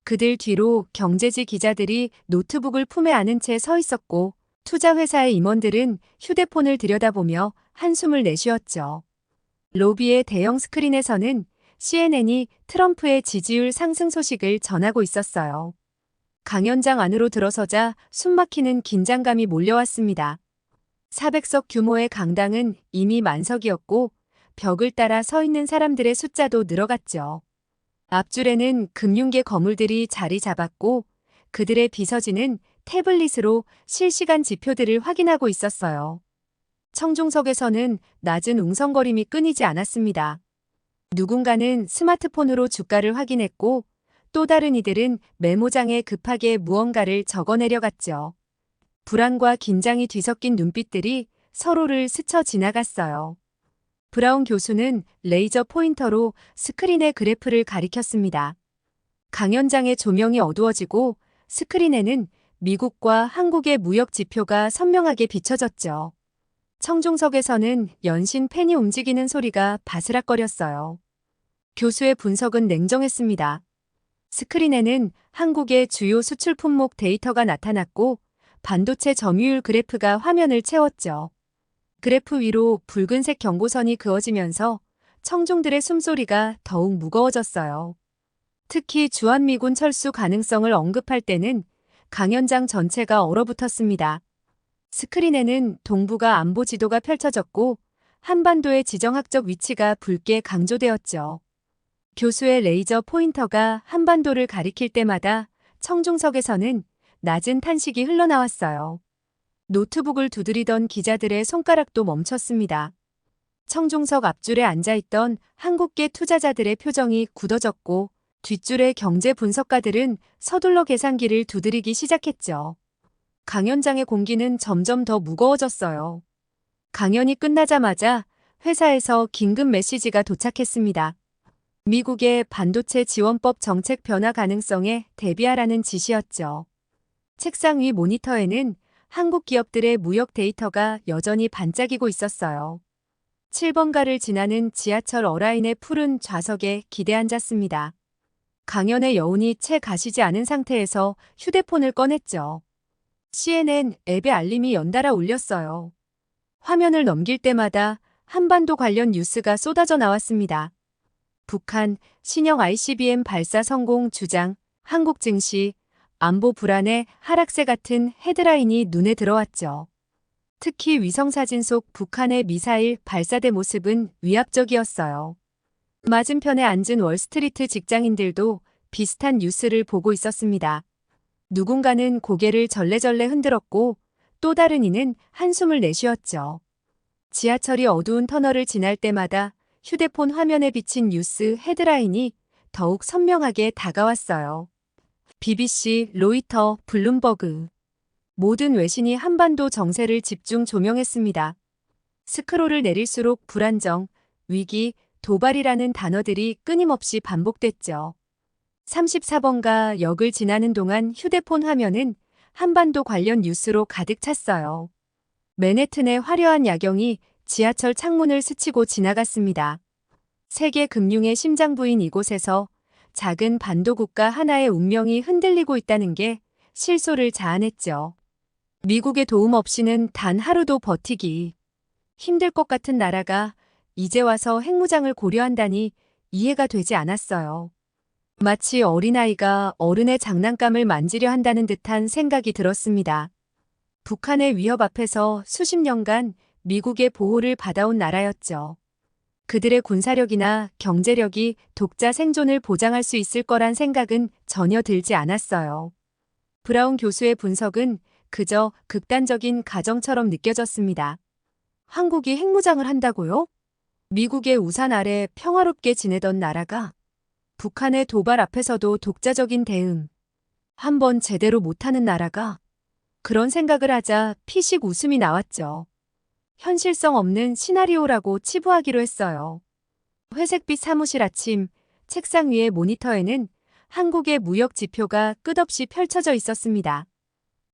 그들 뒤로 경제지 기자들이 노트북을 품에 안은 채 서 있었고 투자회사의 임원들은 휴대폰을 들여다보며 한숨을 내쉬었죠. 로비의 대형 스크린에서는 CNN이 트럼프의 지지율 상승 소식을 전하고 있었어요. 강연장 안으로 들어서자 숨막히는 긴장감이 몰려왔습니다. 400석 규모의 강당은 이미 만석이었고 벽을 따라 서 있는 사람들의 숫자도 늘어갔죠. 앞줄에는 금융계 거물들이 자리 잡았고 그들의 비서진은 태블릿으로 실시간 지표들을 확인하고 있었어요. 청중석에서는 낮은 웅성거림이 끊이지 않았습니다. 누군가는 스마트폰으로 주가를 확인했고 또 다른 이들은 메모장에 급하게 무언가를 적어내려갔죠. 불안과 긴장이 뒤섞인 눈빛들이 서로를 스쳐 지나갔어요. 브라운 교수는 레이저 포인터로 스크린의 그래프를 가리켰습니다. 강연장의 조명이 어두워지고 스크린에는 미국과 한국의 무역 지표가 선명하게 비춰졌죠. 청중석에서는 연신 펜이 움직이는 소리가 바스락거렸어요. 교수의 분석은 냉정했습니다. 스크린에는 한국의 주요 수출 품목 데이터가 나타났고 반도체 점유율 그래프가 화면을 채웠죠. 그래프 위로 붉은색 경고선이 그어지면서 청중들의 숨소리가 더욱 무거워졌어요. 특히 주한미군 철수 가능성을 언급할 때는 강연장 전체가 얼어붙었습니다. 스크린에는 동북아 안보 지도가 펼쳐졌고 한반도의 지정학적 위치가 붉게 강조되었죠. 교수의 레이저 포인터가 한반도를 가리킬 때마다 청중석에서는 낮은 탄식이 흘러나왔어요. 노트북을 두드리던 기자들의 손가락도 멈췄습니다. 청중석 앞줄에 앉아있던 한국계 투자자들의 표정이 굳어졌고 뒷줄의 경제 분석가들은 서둘러 계산기를 두드리기 시작했죠. 강연장의 공기는 점점 더 무거워졌어요. 강연이 끝나자마자 회사에서 긴급 메시지가 도착했습니다. 미국의 반도체 지원법 정책 변화 가능성에 대비하라는 지시였죠. 책상 위 모니터에는 한국 기업들의 무역 데이터가 여전히 반짝이고 있었어요. 7번가를 지나는 지하철 어라인의 푸른 좌석에 기대 앉았습니다. 강연의 여운이 채 가시지 않은 상태에서 휴대폰을 꺼냈죠. CNN 앱의 알림이 연달아 울렸어요. 화면을 넘길 때마다 한반도 관련 뉴스가 쏟아져 나왔습니다. 북한 신형 ICBM 발사 성공 주장, 한국 증시, 안보 불안의 하락세 같은 헤드라인이 눈에 들어왔죠. 특히 위성사진 속 북한의 미사일 발사대 모습은 위압적이었어요. 맞은편에 앉은 월스트리트 직장인들도 비슷한 뉴스를 보고 있었습니다. 누군가는 고개를 절레절레 흔들었고 또 다른 이는 한숨을 내쉬었죠. 지하철이 어두운 터널을 지날 때마다 휴대폰 화면에 비친 뉴스 헤드라인이 더욱 선명하게 다가왔어요. BBC, 로이터, 블룸버그. 모든 외신이 한반도 정세를 집중 조명했습니다. 스크롤을 내릴수록 불안정, 위기, 도발이라는 단어들이 끊임없이 반복됐죠. 34번가 역을 지나는 동안 휴대폰 화면은 한반도 관련 뉴스로 가득 찼어요. 맨해튼의 화려한 야경이 지하철 창문을 스치고 지나갔습니다. 세계 금융의 심장부인 이곳에서 작은 반도 국가 하나의 운명이 흔들리고 있다는 게 실소를 자아냈죠. 미국의 도움 없이는 단 하루도 버티기 힘들 것 같은 나라가 이제 와서 핵무장을 고려한다니 이해가 되지 않았어요. 마치 어린아이가 어른의 장난감을 만지려 한다는 듯한 생각이 들었습니다. 북한의 위협 앞에서 수십 년간 미국의 보호를 받아온 나라였죠. 그들의 군사력이나 경제력이 독자 생존을 보장할 수 있을 거란 생각은 전혀 들지 않았어요. 브라운 교수의 분석은 그저 극단적인 가정처럼 느껴졌습니다. 한국이 핵무장을 한다고요? 미국의 우산 아래 평화롭게 지내던 나라가 북한의 도발 앞에서도 독자적인 대응. 한번 제대로 못하는 나라가 그런 생각을 하자 피식 웃음이 나왔죠. 현실성 없는 시나리오라고 치부하기로 했어요. 회색빛 사무실 아침, 책상 위의 모니터에는 한국의 무역 지표가 끝없이 펼쳐져 있었습니다.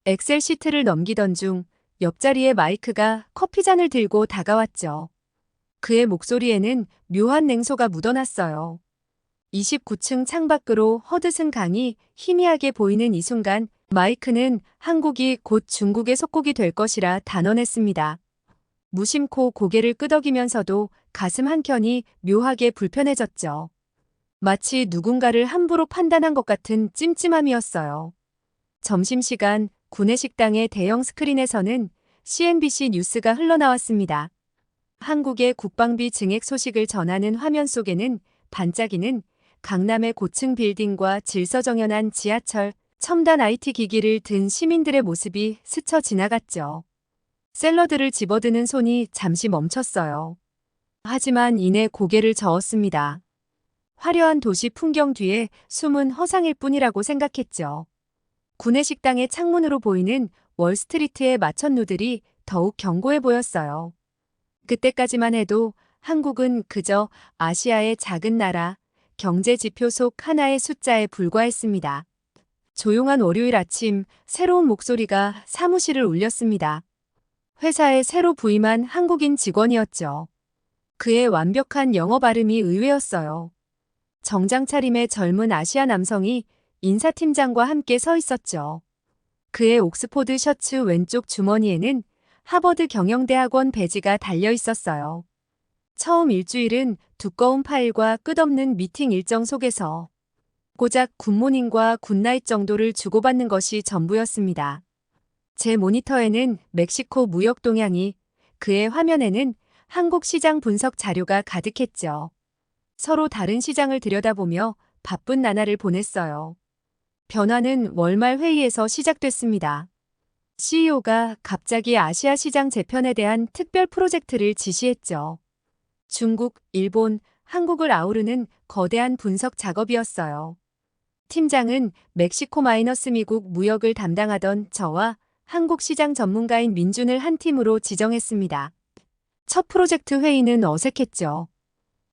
엑셀 시트를 넘기던 중 옆자리의 마이크가 커피잔을 들고 다가왔죠. 그의 목소리에는 묘한 냉소가 묻어났어요. 29층 창밖으로 헛웃은 강이 희미하게 보이는 이 순간 마이크는 한국이 곧 중국의 속국이 될 것이라 단언했습니다. 무심코 고개를 끄덕이면서도 가슴 한켠이 묘하게 불편해졌죠. 마치 누군가를 함부로 판단한 것 같은 찜찜함이었어요. 점심시간 구내식당의 대형 스크린에서는 CNBC 뉴스가 흘러나왔습니다. 한국의 국방비 증액 소식을 전하는 화면 속에는 반짝이는 강남의 고층 빌딩과 질서정연한 지하철, 첨단 IT 기기를 든 시민들의 모습이 스쳐 지나갔죠. 샐러드를 집어드는 손이 잠시 멈췄어요. 하지만 이내 고개를 저었습니다. 화려한 도시 풍경 뒤에 숨은 허상일 뿐이라고 생각했죠. 구내식당의 창문으로 보이는 월스트리트의 마천루들이 더욱 견고해 보였어요. 그때까지만 해도 한국은 그저 아시아의 작은 나라, 경제 지표 속 하나의 숫자에 불과했습니다. 조용한 월요일 아침, 새로운 목소리가 사무실을 울렸습니다. 회사에 새로 부임한 한국인 직원이었죠. 그의 완벽한 영어 발음이 의외였어요. 정장 차림의 젊은 아시아 남성이 인사팀장과 함께 서 있었죠. 그의 옥스포드 셔츠 왼쪽 주머니에는 하버드 경영대학원 배지가 달려 있었어요. 처음 일주일은 두꺼운 파일과 끝없는 미팅 일정 속에서 고작 굿모닝과 굿나잇 정도를 주고받는 것이 전부였습니다. 제 모니터에는 멕시코 무역 동향이, 그의 화면에는 한국 시장 분석 자료가 가득했죠. 서로 다른 시장을 들여다보며 바쁜 나날을 보냈어요. 변화는 월말 회의에서 시작됐습니다. CEO가 갑자기 아시아 시장 재편에 대한 특별 프로젝트를 지시했죠. 중국, 일본, 한국을 아우르는 거대한 분석 작업이었어요. 팀장은 멕시코 마이너스 미국 무역을 담당하던 저와 한국 시장 전문가인 민준을 한 팀으로 지정했습니다. 첫 프로젝트 회의는 어색했죠.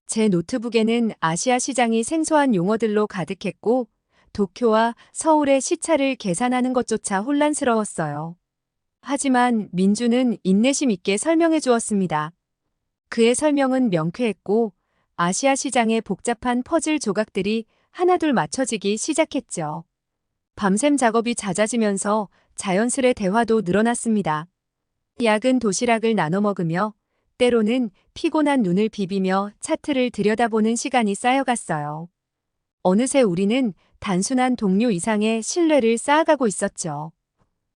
제 노트북에는 아시아 시장이 생소한 용어들로 가득했고 도쿄와 서울의 시차를 계산하는 것조차 혼란스러웠어요. 하지만 민준은 인내심 있게 설명해 주었습니다. 그의 설명은 명쾌했고 아시아 시장의 복잡한 퍼즐 조각들이 하나둘 맞춰지기 시작했죠. 밤샘 작업이 잦아지면서 자연스레 대화도 늘어났습니다. 야근 도시락을 나눠 먹으며 때로는 피곤한 눈을 비비며 차트를 들여다보는 시간이 쌓여갔어요. 어느새 우리는 단순한 동료 이상의 신뢰를 쌓아가고 있었죠.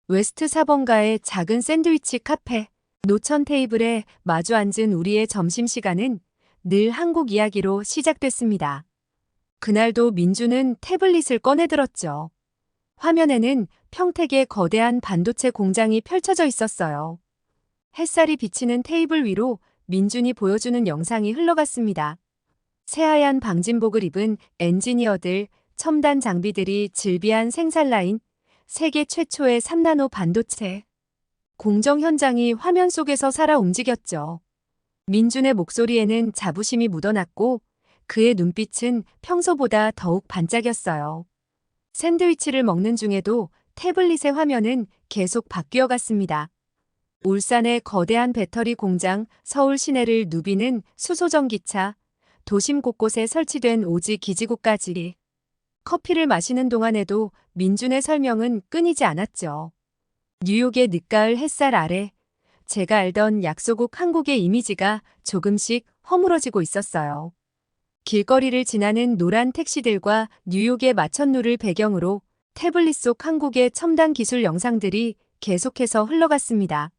웨스트 4번가의 작은 샌드위치 카페, 노천 테이블에 마주 앉은 우리의 점심시간은 늘 한국 이야기로 시작됐습니다. 그날도 민주는 태블릿을 꺼내들었죠. 화면에는 평택의 거대한 반도체 공장이 펼쳐져 있었어요. 햇살이 비치는 테이블 위로 민준이 보여주는 영상이 흘러갔습니다. 새하얀 방진복을 입은 엔지니어들, 첨단 장비들이 즐비한 생산 라인, 세계 최초의 3나노 반도체. 공정 현장이 화면 속에서 살아 움직였죠. 민준의 목소리에는 자부심이 묻어났고 그의 눈빛은 평소보다 더욱 반짝였어요. 샌드위치를 먹는 중에도 태블릿의 화면은 계속 바뀌어 갔습니다. 울산의 거대한 배터리 공장, 서울 시내를 누비는 수소전기차, 도심 곳곳에 설치된 오지 기지국까지. 커피를 마시는 동안에도 민준의 설명은 끊이지 않았죠. 뉴욕의 늦가을 햇살 아래 제가 알던 약소국 한국의 이미지가 조금씩 허물어지고 있었어요. 길거리를 지나는 노란 택시들과 뉴욕의 마천루를 배경으로 태블릿 속 한국의 첨단 기술 영상들이 계속해서 흘러갔습니다.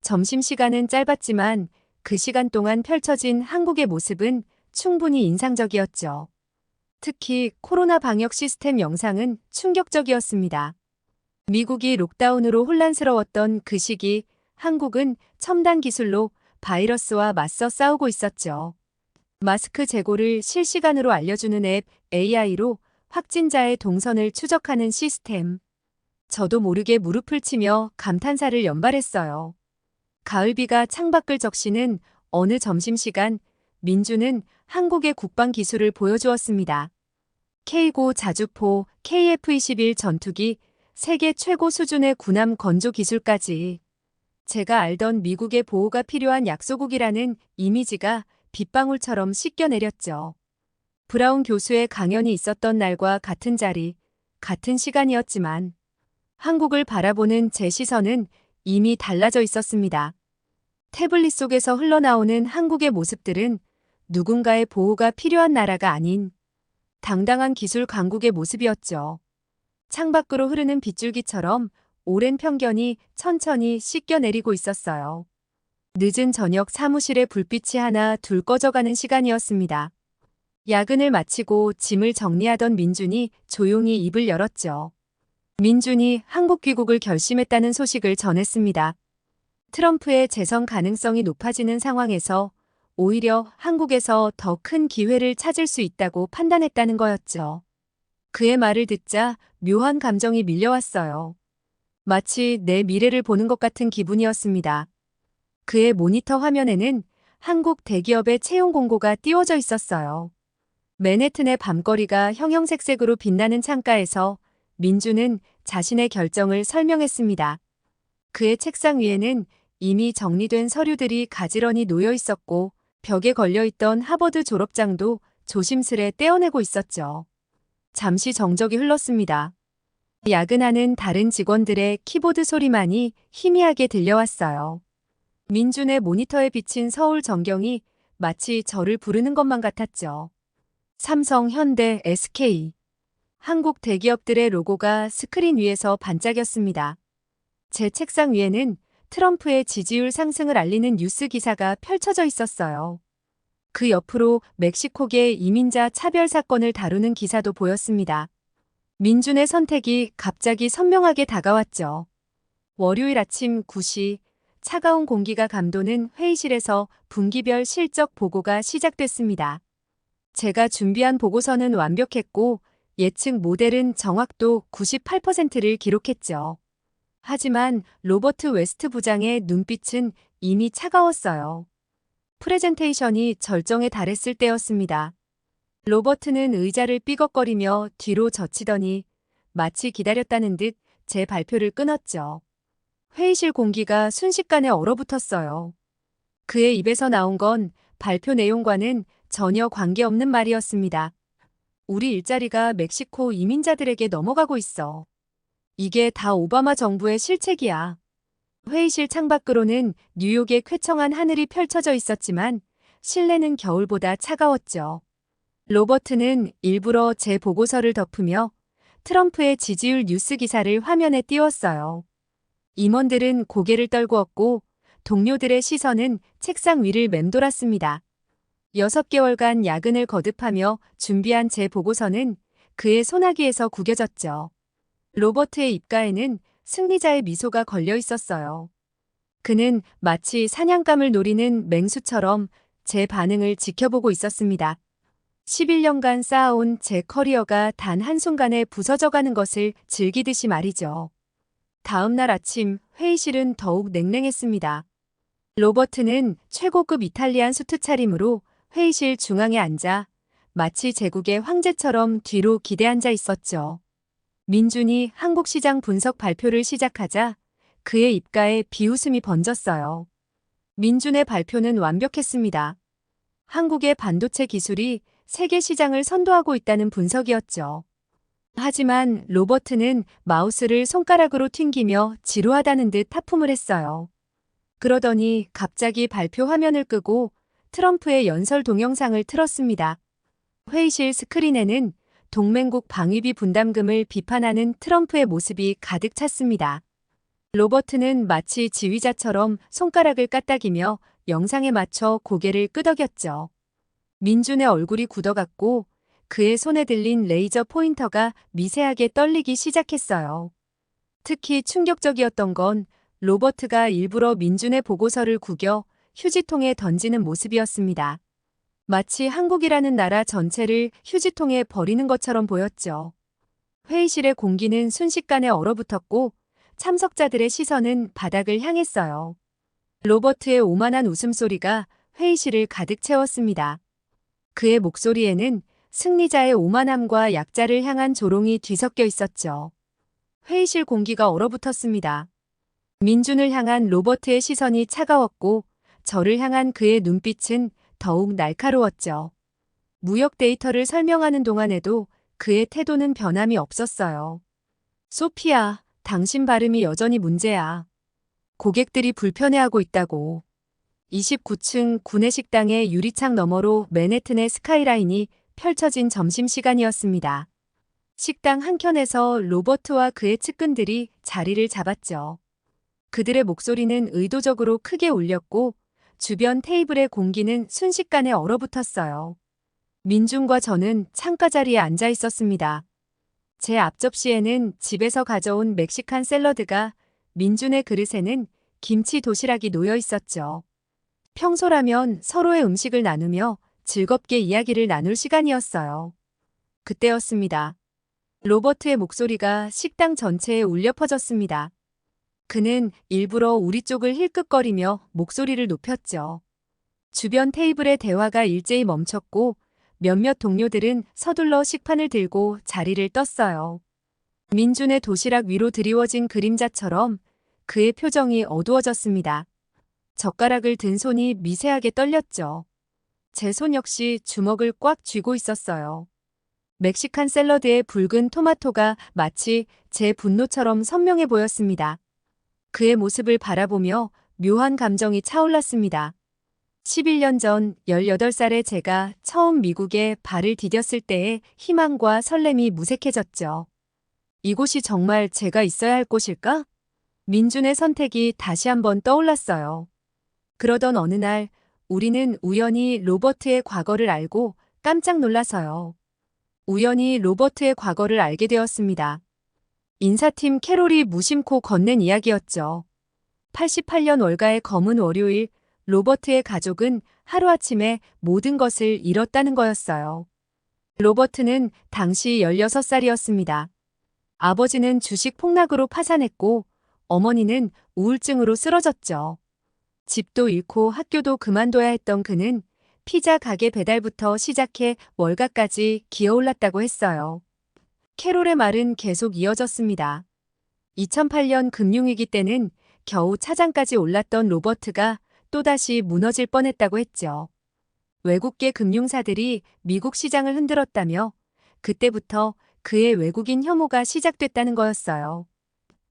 점심시간은 짧았지만 그 시간 동안 펼쳐진 한국의 모습은 충분히 인상적이었죠. 특히 코로나 방역 시스템 영상은 충격적이었습니다. 미국이 록다운으로 혼란스러웠던 그 시기 한국은 첨단 기술로 바이러스와 맞서 싸우고 있었죠. 마스크 재고를 실시간으로 알려주는 앱 AI로 확진자의 동선을 추적하는 시스템. 저도 모르게 무릎을 치며 감탄사를 연발했어요. 가을비가 창밖을 적시는 어느 점심시간 민주는 한국의 국방 기술을 보여주었습니다. K9 자주포, KF-21 전투기, 세계 최고 수준의 군함 건조 기술까지. 제가 알던 미국의 보호가 필요한 약소국이라는 이미지가 빗방울처럼 씻겨내렸죠. 브라운 교수의 강연이 있었던 날과 같은 자리, 같은 시간이었지만 한국을 바라보는 제 시선은 이미 달라져 있었습니다. 태블릿 속에서 흘러나오는 한국의 모습들은 누군가의 보호가 필요한 나라가 아닌 당당한 기술 강국의 모습이었죠. 창밖으로 흐르는 빗줄기처럼 오랜 편견이 천천히 씻겨내리고 있었어요. 늦은 저녁 사무실의 불빛이 하나 둘 꺼져가는 시간이었습니다. 야근을 마치고 짐을 정리하던 민준이 조용히 입을 열었죠. 민준이 한국 귀국을 결심했다는 소식을 전했습니다. 트럼프의 재선 가능성이 높아지는 상황에서 오히려 한국에서 더 큰 기회를 찾을 수 있다고 판단했다는 거였죠. 그의 말을 듣자 묘한 감정이 밀려왔어요. 마치 내 미래를 보는 것 같은 기분이었습니다. 그의 모니터 화면에는 한국 대기업의 채용 공고가 띄워져 있었어요. 맨해튼의 밤거리가 형형색색으로 빛나는 창가에서 민주는 자신의 결정을 설명했습니다. 그의 책상 위에는 이미 정리된 서류들이 가지런히 놓여 있었고 벽에 걸려있던 하버드 졸업장도 조심스레 떼어내고 있었죠. 잠시 정적이 흘렀습니다. 야근하는 다른 직원들의 키보드 소리만이 희미하게 들려왔어요. 민준의 모니터에 비친 서울 전경이 마치 저를 부르는 것만 같았죠. 삼성, 현대, SK. 한국 대기업들의 로고가 스크린 위에서 반짝였습니다. 제 책상 위에는 트럼프의 지지율 상승을 알리는 뉴스 기사가 펼쳐져 있었어요. 그 옆으로 멕시코계 이민자 차별 사건을 다루는 기사도 보였습니다. 민준의 선택이 갑자기 선명하게 다가왔죠. 월요일 아침 9시 차가운 공기가 감도는 회의실에서 분기별 실적 보고가 시작됐습니다. 제가 준비한 보고서는 완벽했고 예측 모델은 정확도 98%를 기록했죠. 하지만 로버트 웨스트 부장의 눈빛은 이미 차가웠어요. 프레젠테이션이 절정에 달했을 때였습니다. 로버트는 의자를 삐걱거리며 뒤로 젖히더니 마치 기다렸다는 듯 제 발표를 끊었죠. 회의실 공기가 순식간에 얼어붙었어요. 그의 입에서 나온 건 발표 내용과는 전혀 관계없는 말이었습니다. 우리 일자리가 멕시코 이민자들에게 넘어가고 있어. 이게 다 오바마 정부의 실책이야. 회의실 창밖으로는 뉴욕의 쾌청한 하늘이 펼쳐져 있었지만 실내는 겨울보다 차가웠죠. 로버트는 일부러 제 보고서를 덮으며 트럼프의 지지율 뉴스 기사를 화면에 띄웠어요. 임원들은 고개를 떨구었고 동료들의 시선은 책상 위를 맴돌았습니다. 6개월간 야근을 거듭하며 준비한 제 보고서는 그의 소나기에서 구겨졌죠. 로버트의 입가에는 승리자의 미소가 걸려 있었어요. 그는 마치 사냥감을 노리는 맹수처럼 제 반응을 지켜보고 있었습니다. 11년간 쌓아온 제 커리어가 단 한순간에 부서져가는 것을 즐기듯이 말이죠. 다음 날 아침 회의실은 더욱 냉랭했습니다. 로버트는 최고급 이탈리안 수트 차림으로 회의실 중앙에 앉아 마치 제국의 황제처럼 뒤로 기대앉아 있었죠. 민준이 한국 시장 분석 발표를 시작하자 그의 입가에 비웃음이 번졌어요. 민준의 발표는 완벽했습니다. 한국의 반도체 기술이 세계 시장을 선도하고 있다는 분석이었죠. 하지만 로버트는 마우스를 손가락으로 튕기며 지루하다는 듯 하품을 했어요. 그러더니 갑자기 발표 화면을 끄고 트럼프의 연설 동영상을 틀었습니다. 회의실 스크린에는 동맹국 방위비 분담금을 비판하는 트럼프의 모습이 가득 찼습니다. 로버트는 마치 지휘자처럼 손가락을 까딱이며 영상에 맞춰 고개를 끄덕였죠. 민준의 얼굴이 굳어갔고 그의 손에 들린 레이저 포인터가 미세하게 떨리기 시작했어요. 특히 충격적이었던 건 로버트가 일부러 민준의 보고서를 구겨 휴지통에 던지는 모습이었습니다. 마치 한국이라는 나라 전체를 휴지통에 버리는 것처럼 보였죠. 회의실의 공기는 순식간에 얼어붙었고 참석자들의 시선은 바닥을 향했어요. 로버트의 오만한 웃음소리가 회의실을 가득 채웠습니다. 그의 목소리에는 승리자의 오만함과 약자를 향한 조롱이 뒤섞여 있었죠. 회의실 공기가 얼어붙었습니다. 민준을 향한 로버트의 시선이 차가웠고 저를 향한 그의 눈빛은 더욱 날카로웠죠. 무역 데이터를 설명하는 동안에도 그의 태도는 변함이 없었어요. 소피아, 당신 발음이 여전히 문제야. 고객들이 불편해하고 있다고. 29층 구내식당의 유리창 너머로 맨해튼의 스카이라인이 펼쳐진 점심시간이었습니다. 식당 한켠에서 로버트와 그의 측근들이 자리를 잡았죠. 그들의 목소리는 의도적으로 크게 울렸고 주변 테이블의 공기는 순식간에 얼어붙었어요. 민준과 저는 창가 자리에 앉아 있었습니다. 제 앞접시에는 집에서 가져온 멕시칸 샐러드가, 민준의 그릇에는 김치 도시락이 놓여 있었죠. 평소라면 서로의 음식을 나누며 즐겁게 이야기를 나눌 시간이었어요. 그때였습니다. 로버트의 목소리가 식당 전체에 울려 퍼졌습니다. 그는 일부러 우리 쪽을 힐끗거리며 목소리를 높였죠. 주변 테이블의 대화가 일제히 멈췄고 몇몇 동료들은 서둘러 식판을 들고 자리를 떴어요. 민준의 도시락 위로 드리워진 그림자처럼 그의 표정이 어두워졌습니다. 젓가락을 든 손이 미세하게 떨렸죠. 제 손 역시 주먹을 꽉 쥐고 있었어요. 멕시칸 샐러드의 붉은 토마토가 마치 제 분노처럼 선명해 보였습니다. 그의 모습을 바라보며 묘한 감정이 차올랐습니다. 11년 전 18살의 제가 처음 미국에 발을 디뎠을 때의 희망과 설렘이 무색해졌죠. 이곳이 정말 제가 있어야 할 곳일까? 민준의 선택이 다시 한번 떠올랐어요. 그러던 어느 날 우리는 우연히 로버트의 과거를 알고 깜짝 놀라서요. 우연히 로버트의 과거를 알게 되었습니다. 인사팀 캐롤이 무심코 건넨 이야기였죠. 88년 월가의 검은 월요일, 로버트의 가족은 하루아침에 모든 것을 잃었다는 거였어요. 로버트는 당시 16살이었습니다. 아버지는 주식 폭락으로 파산했고 어머니는 우울증으로 쓰러졌죠. 집도 잃고 학교도 그만둬야 했던 그는 피자 가게 배달부터 시작해 월가까지 기어올랐다고 했어요. 캐롤의 말은 계속 이어졌습니다. 2008년 금융위기 때는 겨우 차장까지 올랐던 로버트가 또다시 무너질 뻔했다고 했죠. 외국계 금융사들이 미국 시장을 흔들었다며 그때부터 그의 외국인 혐오가 시작됐다는 거였어요.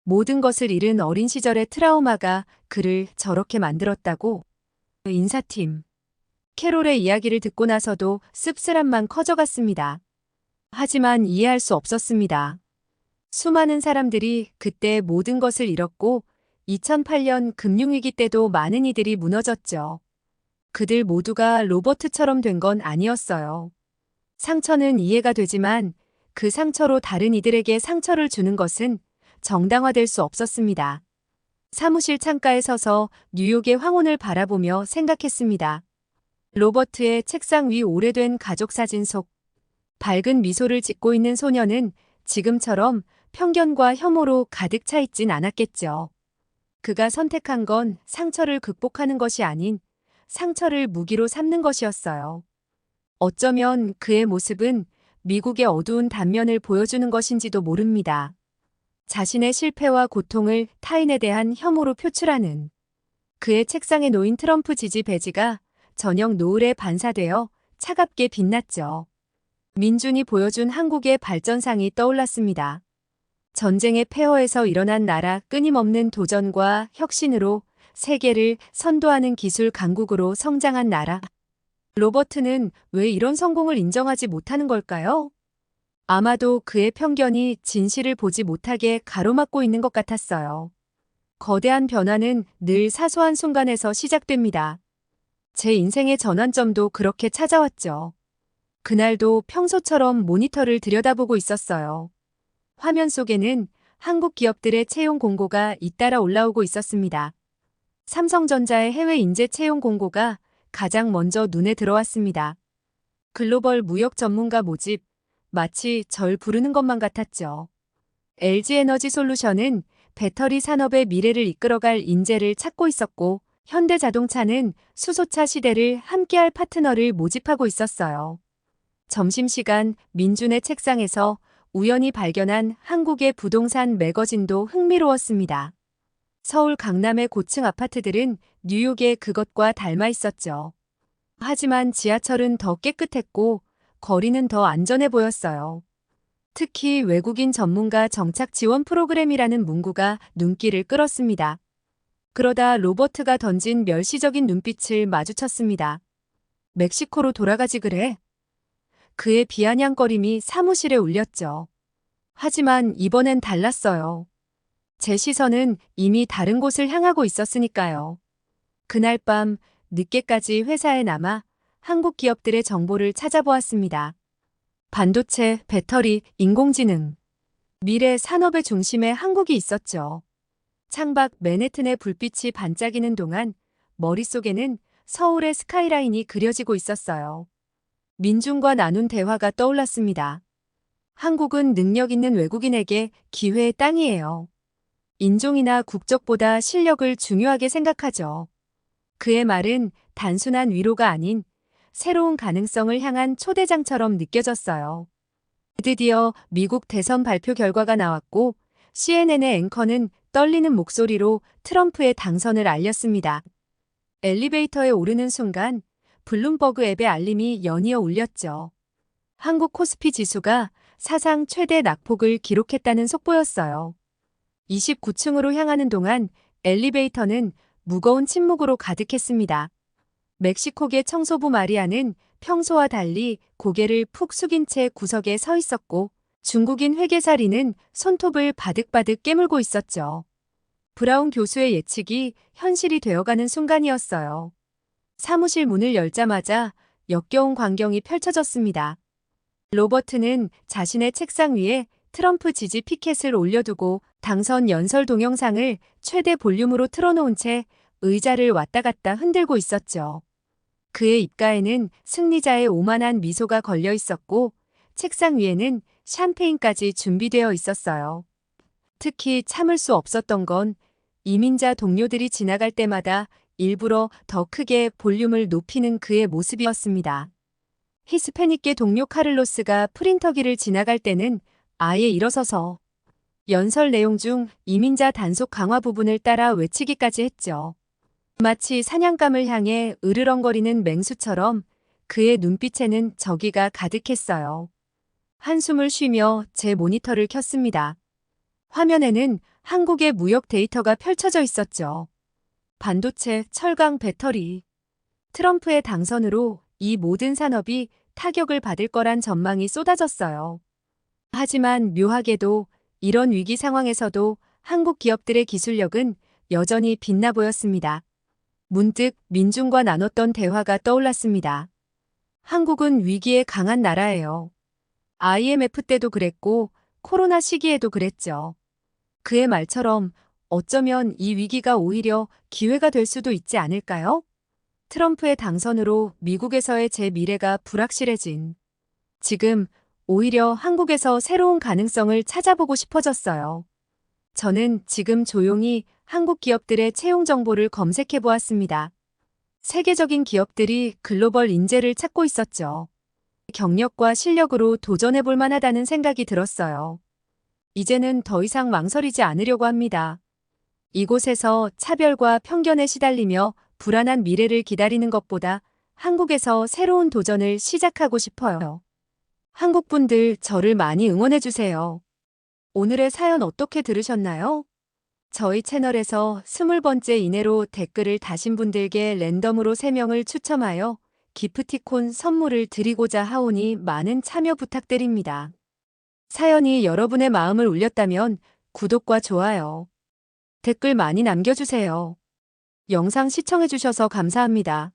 모든 것을 잃은 어린 시절의 트라우마가 그를 저렇게 만들었다고. 인사팀. 캐롤의 이야기를 듣고 나서도 씁쓸함만 커져갔습니다. 하지만 이해할 수 없었습니다. 수많은 사람들이 그때 모든 것을 잃었고 2008년 금융위기 때도 많은 이들이 무너졌죠. 그들 모두가 로버트처럼 된 건 아니었어요. 상처는 이해가 되지만 그 상처로 다른 이들에게 상처를 주는 것은 정당화될 수 없었습니다. 사무실 창가에 서서 뉴욕의 황혼을 바라보며 생각했습니다. 로버트의 책상 위 오래된 가족 사진 속 밝은 미소를 짓고 있는 소녀는 지금처럼 편견과 혐오로 가득 차 있진 않았겠죠. 그가 선택한 건 상처를 극복하는 것이 아닌 상처를 무기로 삼는 것이었어요. 어쩌면 그의 모습은 미국의 어두운 단면을 보여주는 것인지도 모릅니다. 자신의 실패와 고통을 타인에 대한 혐오로 표출하는 그의 책상에 놓인 트럼프 지지 배지가 저녁 노을에 반사되어 차갑게 빛났죠. 민준이 보여준 한국의 발전상이 떠올랐습니다. 전쟁의 폐허에서 일어난 나라 끊임없는 도전과 혁신으로 세계를 선도하는 기술 강국으로 성장한 나라. 로버트는 왜 이런 성공을 인정하지 못하는 걸까요? 아마도 그의 편견이 진실을 보지 못하게 가로막고 있는 것 같았어요. 거대한 변화는 늘 사소한 순간에서 시작됩니다. 제 인생의 전환점도 그렇게 찾아왔죠. 그날도 평소처럼 모니터를 들여다보고 있었어요. 화면 속에는 한국 기업들의 채용 공고가 잇따라 올라오고 있었습니다. 삼성전자의 해외 인재 채용 공고가 가장 먼저 눈에 들어왔습니다. 글로벌 무역 전문가 모집, 마치 절 부르는 것만 같았죠. LG에너지솔루션은 배터리 산업의 미래를 이끌어갈 인재를 찾고 있었고, 현대자동차는 수소차 시대를 함께할 파트너를 모집하고 있었어요. 점심시간 민준의 책상에서 우연히 발견한 한국의 부동산 매거진도 흥미로웠습니다. 서울 강남의 고층 아파트들은 뉴욕의 그것과 닮아 있었죠. 하지만 지하철은 더 깨끗했고 거리는 더 안전해 보였어요. 특히 외국인 전문가 정착 지원 프로그램이라는 문구가 눈길을 끌었습니다. 그러다 로버트가 던진 멸시적인 눈빛을 마주쳤습니다. 멕시코로 돌아가지 그래? 그의 비아냥거림이 사무실에 울렸죠. 하지만 이번엔 달랐어요. 제 시선은 이미 다른 곳을 향하고 있었으니까요. 그날 밤 늦게까지 회사에 남아 한국 기업들의 정보를 찾아보았습니다. 반도체, 배터리, 인공지능. 미래 산업의 중심에 한국이 있었죠. 창밖 맨해튼의 불빛이 반짝이는 동안 머릿속에는 서울의 스카이라인이 그려지고 있었어요. 민중과 나눈 대화가 떠올랐습니다. 한국은 능력 있는 외국인에게 기회의 땅이에요. 인종이나 국적보다 실력을 중요하게 생각하죠. 그의 말은 단순한 위로가 아닌 새로운 가능성을 향한 초대장처럼 느껴졌어요. 드디어 미국 대선 발표 결과가 나왔고 CNN의 앵커는 떨리는 목소리로 트럼프의 당선을 알렸습니다. 엘리베이터에 오르는 순간 블룸버그 앱의 알림이 연이어 울렸죠. 한국 코스피 지수가 사상 최대 낙폭을 기록했다는 속보였어요. 29층으로 향하는 동안 엘리베이터는 무거운 침묵으로 가득했습니다. 멕시코계 청소부 마리아는 평소와 달리 고개를 푹 숙인 채 구석에 서 있었고 중국인 회계사리는 손톱을 바득바득 깨물고 있었죠. 브라운 교수의 예측이 현실이 되어가는 순간이었어요. 사무실 문을 열자마자 역겨운 광경이 펼쳐졌습니다. 로버트는 자신의 책상 위에 트럼프 지지 피켓을 올려두고 당선 연설 동영상을 최대 볼륨으로 틀어놓은 채 의자를 왔다 갔다 흔들고 있었죠. 그의 입가에는 승리자의 오만한 미소가 걸려 있었고 책상 위에는 샴페인까지 준비되어 있었어요. 특히 참을 수 없었던 건 이민자 동료들이 지나갈 때마다 일부러 더 크게 볼륨을 높이는 그의 모습이었습니다. 히스패닉계 동료 카를로스가 프린터기를 지나갈 때는 아예 일어서서 연설 내용 중 이민자 단속 강화 부분을 따라 외치기까지 했죠. 마치 사냥감을 향해 으르렁거리는 맹수처럼 그의 눈빛에는 저기가 가득했어요. 한숨을 쉬며 제 모니터를 켰습니다. 화면에는 한국의 무역 데이터가 펼쳐져 있었죠. 반도체, 철강, 배터리. 트럼프의 당선으로 이 모든 산업이 타격을 받을 거란 전망이 쏟아졌어요. 하지만 묘하게도 이런 위기 상황에서도 한국 기업들의 기술력은 여전히 빛나 보였습니다. 문득 민중과 나눴던 대화가 떠올랐습니다. 한국은 위기에 강한 나라예요. IMF 때도 그랬고 코로나 시기에도 그랬죠. 그의 말처럼 어쩌면 이 위기가 오히려 기회가 될 수도 있지 않을까요? 트럼프의 당선으로 미국에서의 제 미래가 불확실해진 지금 오히려 한국에서 새로운 가능성을 찾아보고 싶어졌어요. 저는 지금 조용히 한국 기업들의 채용 정보를 검색해 보았습니다. 세계적인 기업들이 글로벌 인재를 찾고 있었죠. 경력과 실력으로 도전해 볼 만하다는 생각이 들었어요. 이제는 더 이상 망설이지 않으려고 합니다. 이곳에서 차별과 편견에 시달리며 불안한 미래를 기다리는 것보다 한국에서 새로운 도전을 시작하고 싶어요. 한국 분들 저를 많이 응원해 주세요. 오늘의 사연 어떻게 들으셨나요? 저희 채널에서 20번째 이내로 댓글을 다신 분들께 랜덤으로 3명을 추첨하여 기프티콘 선물을 드리고자 하오니 많은 참여 부탁드립니다. 사연이 여러분의 마음을 울렸다면 구독과 좋아요, 댓글 많이 남겨주세요. 영상 시청해주셔서 감사합니다.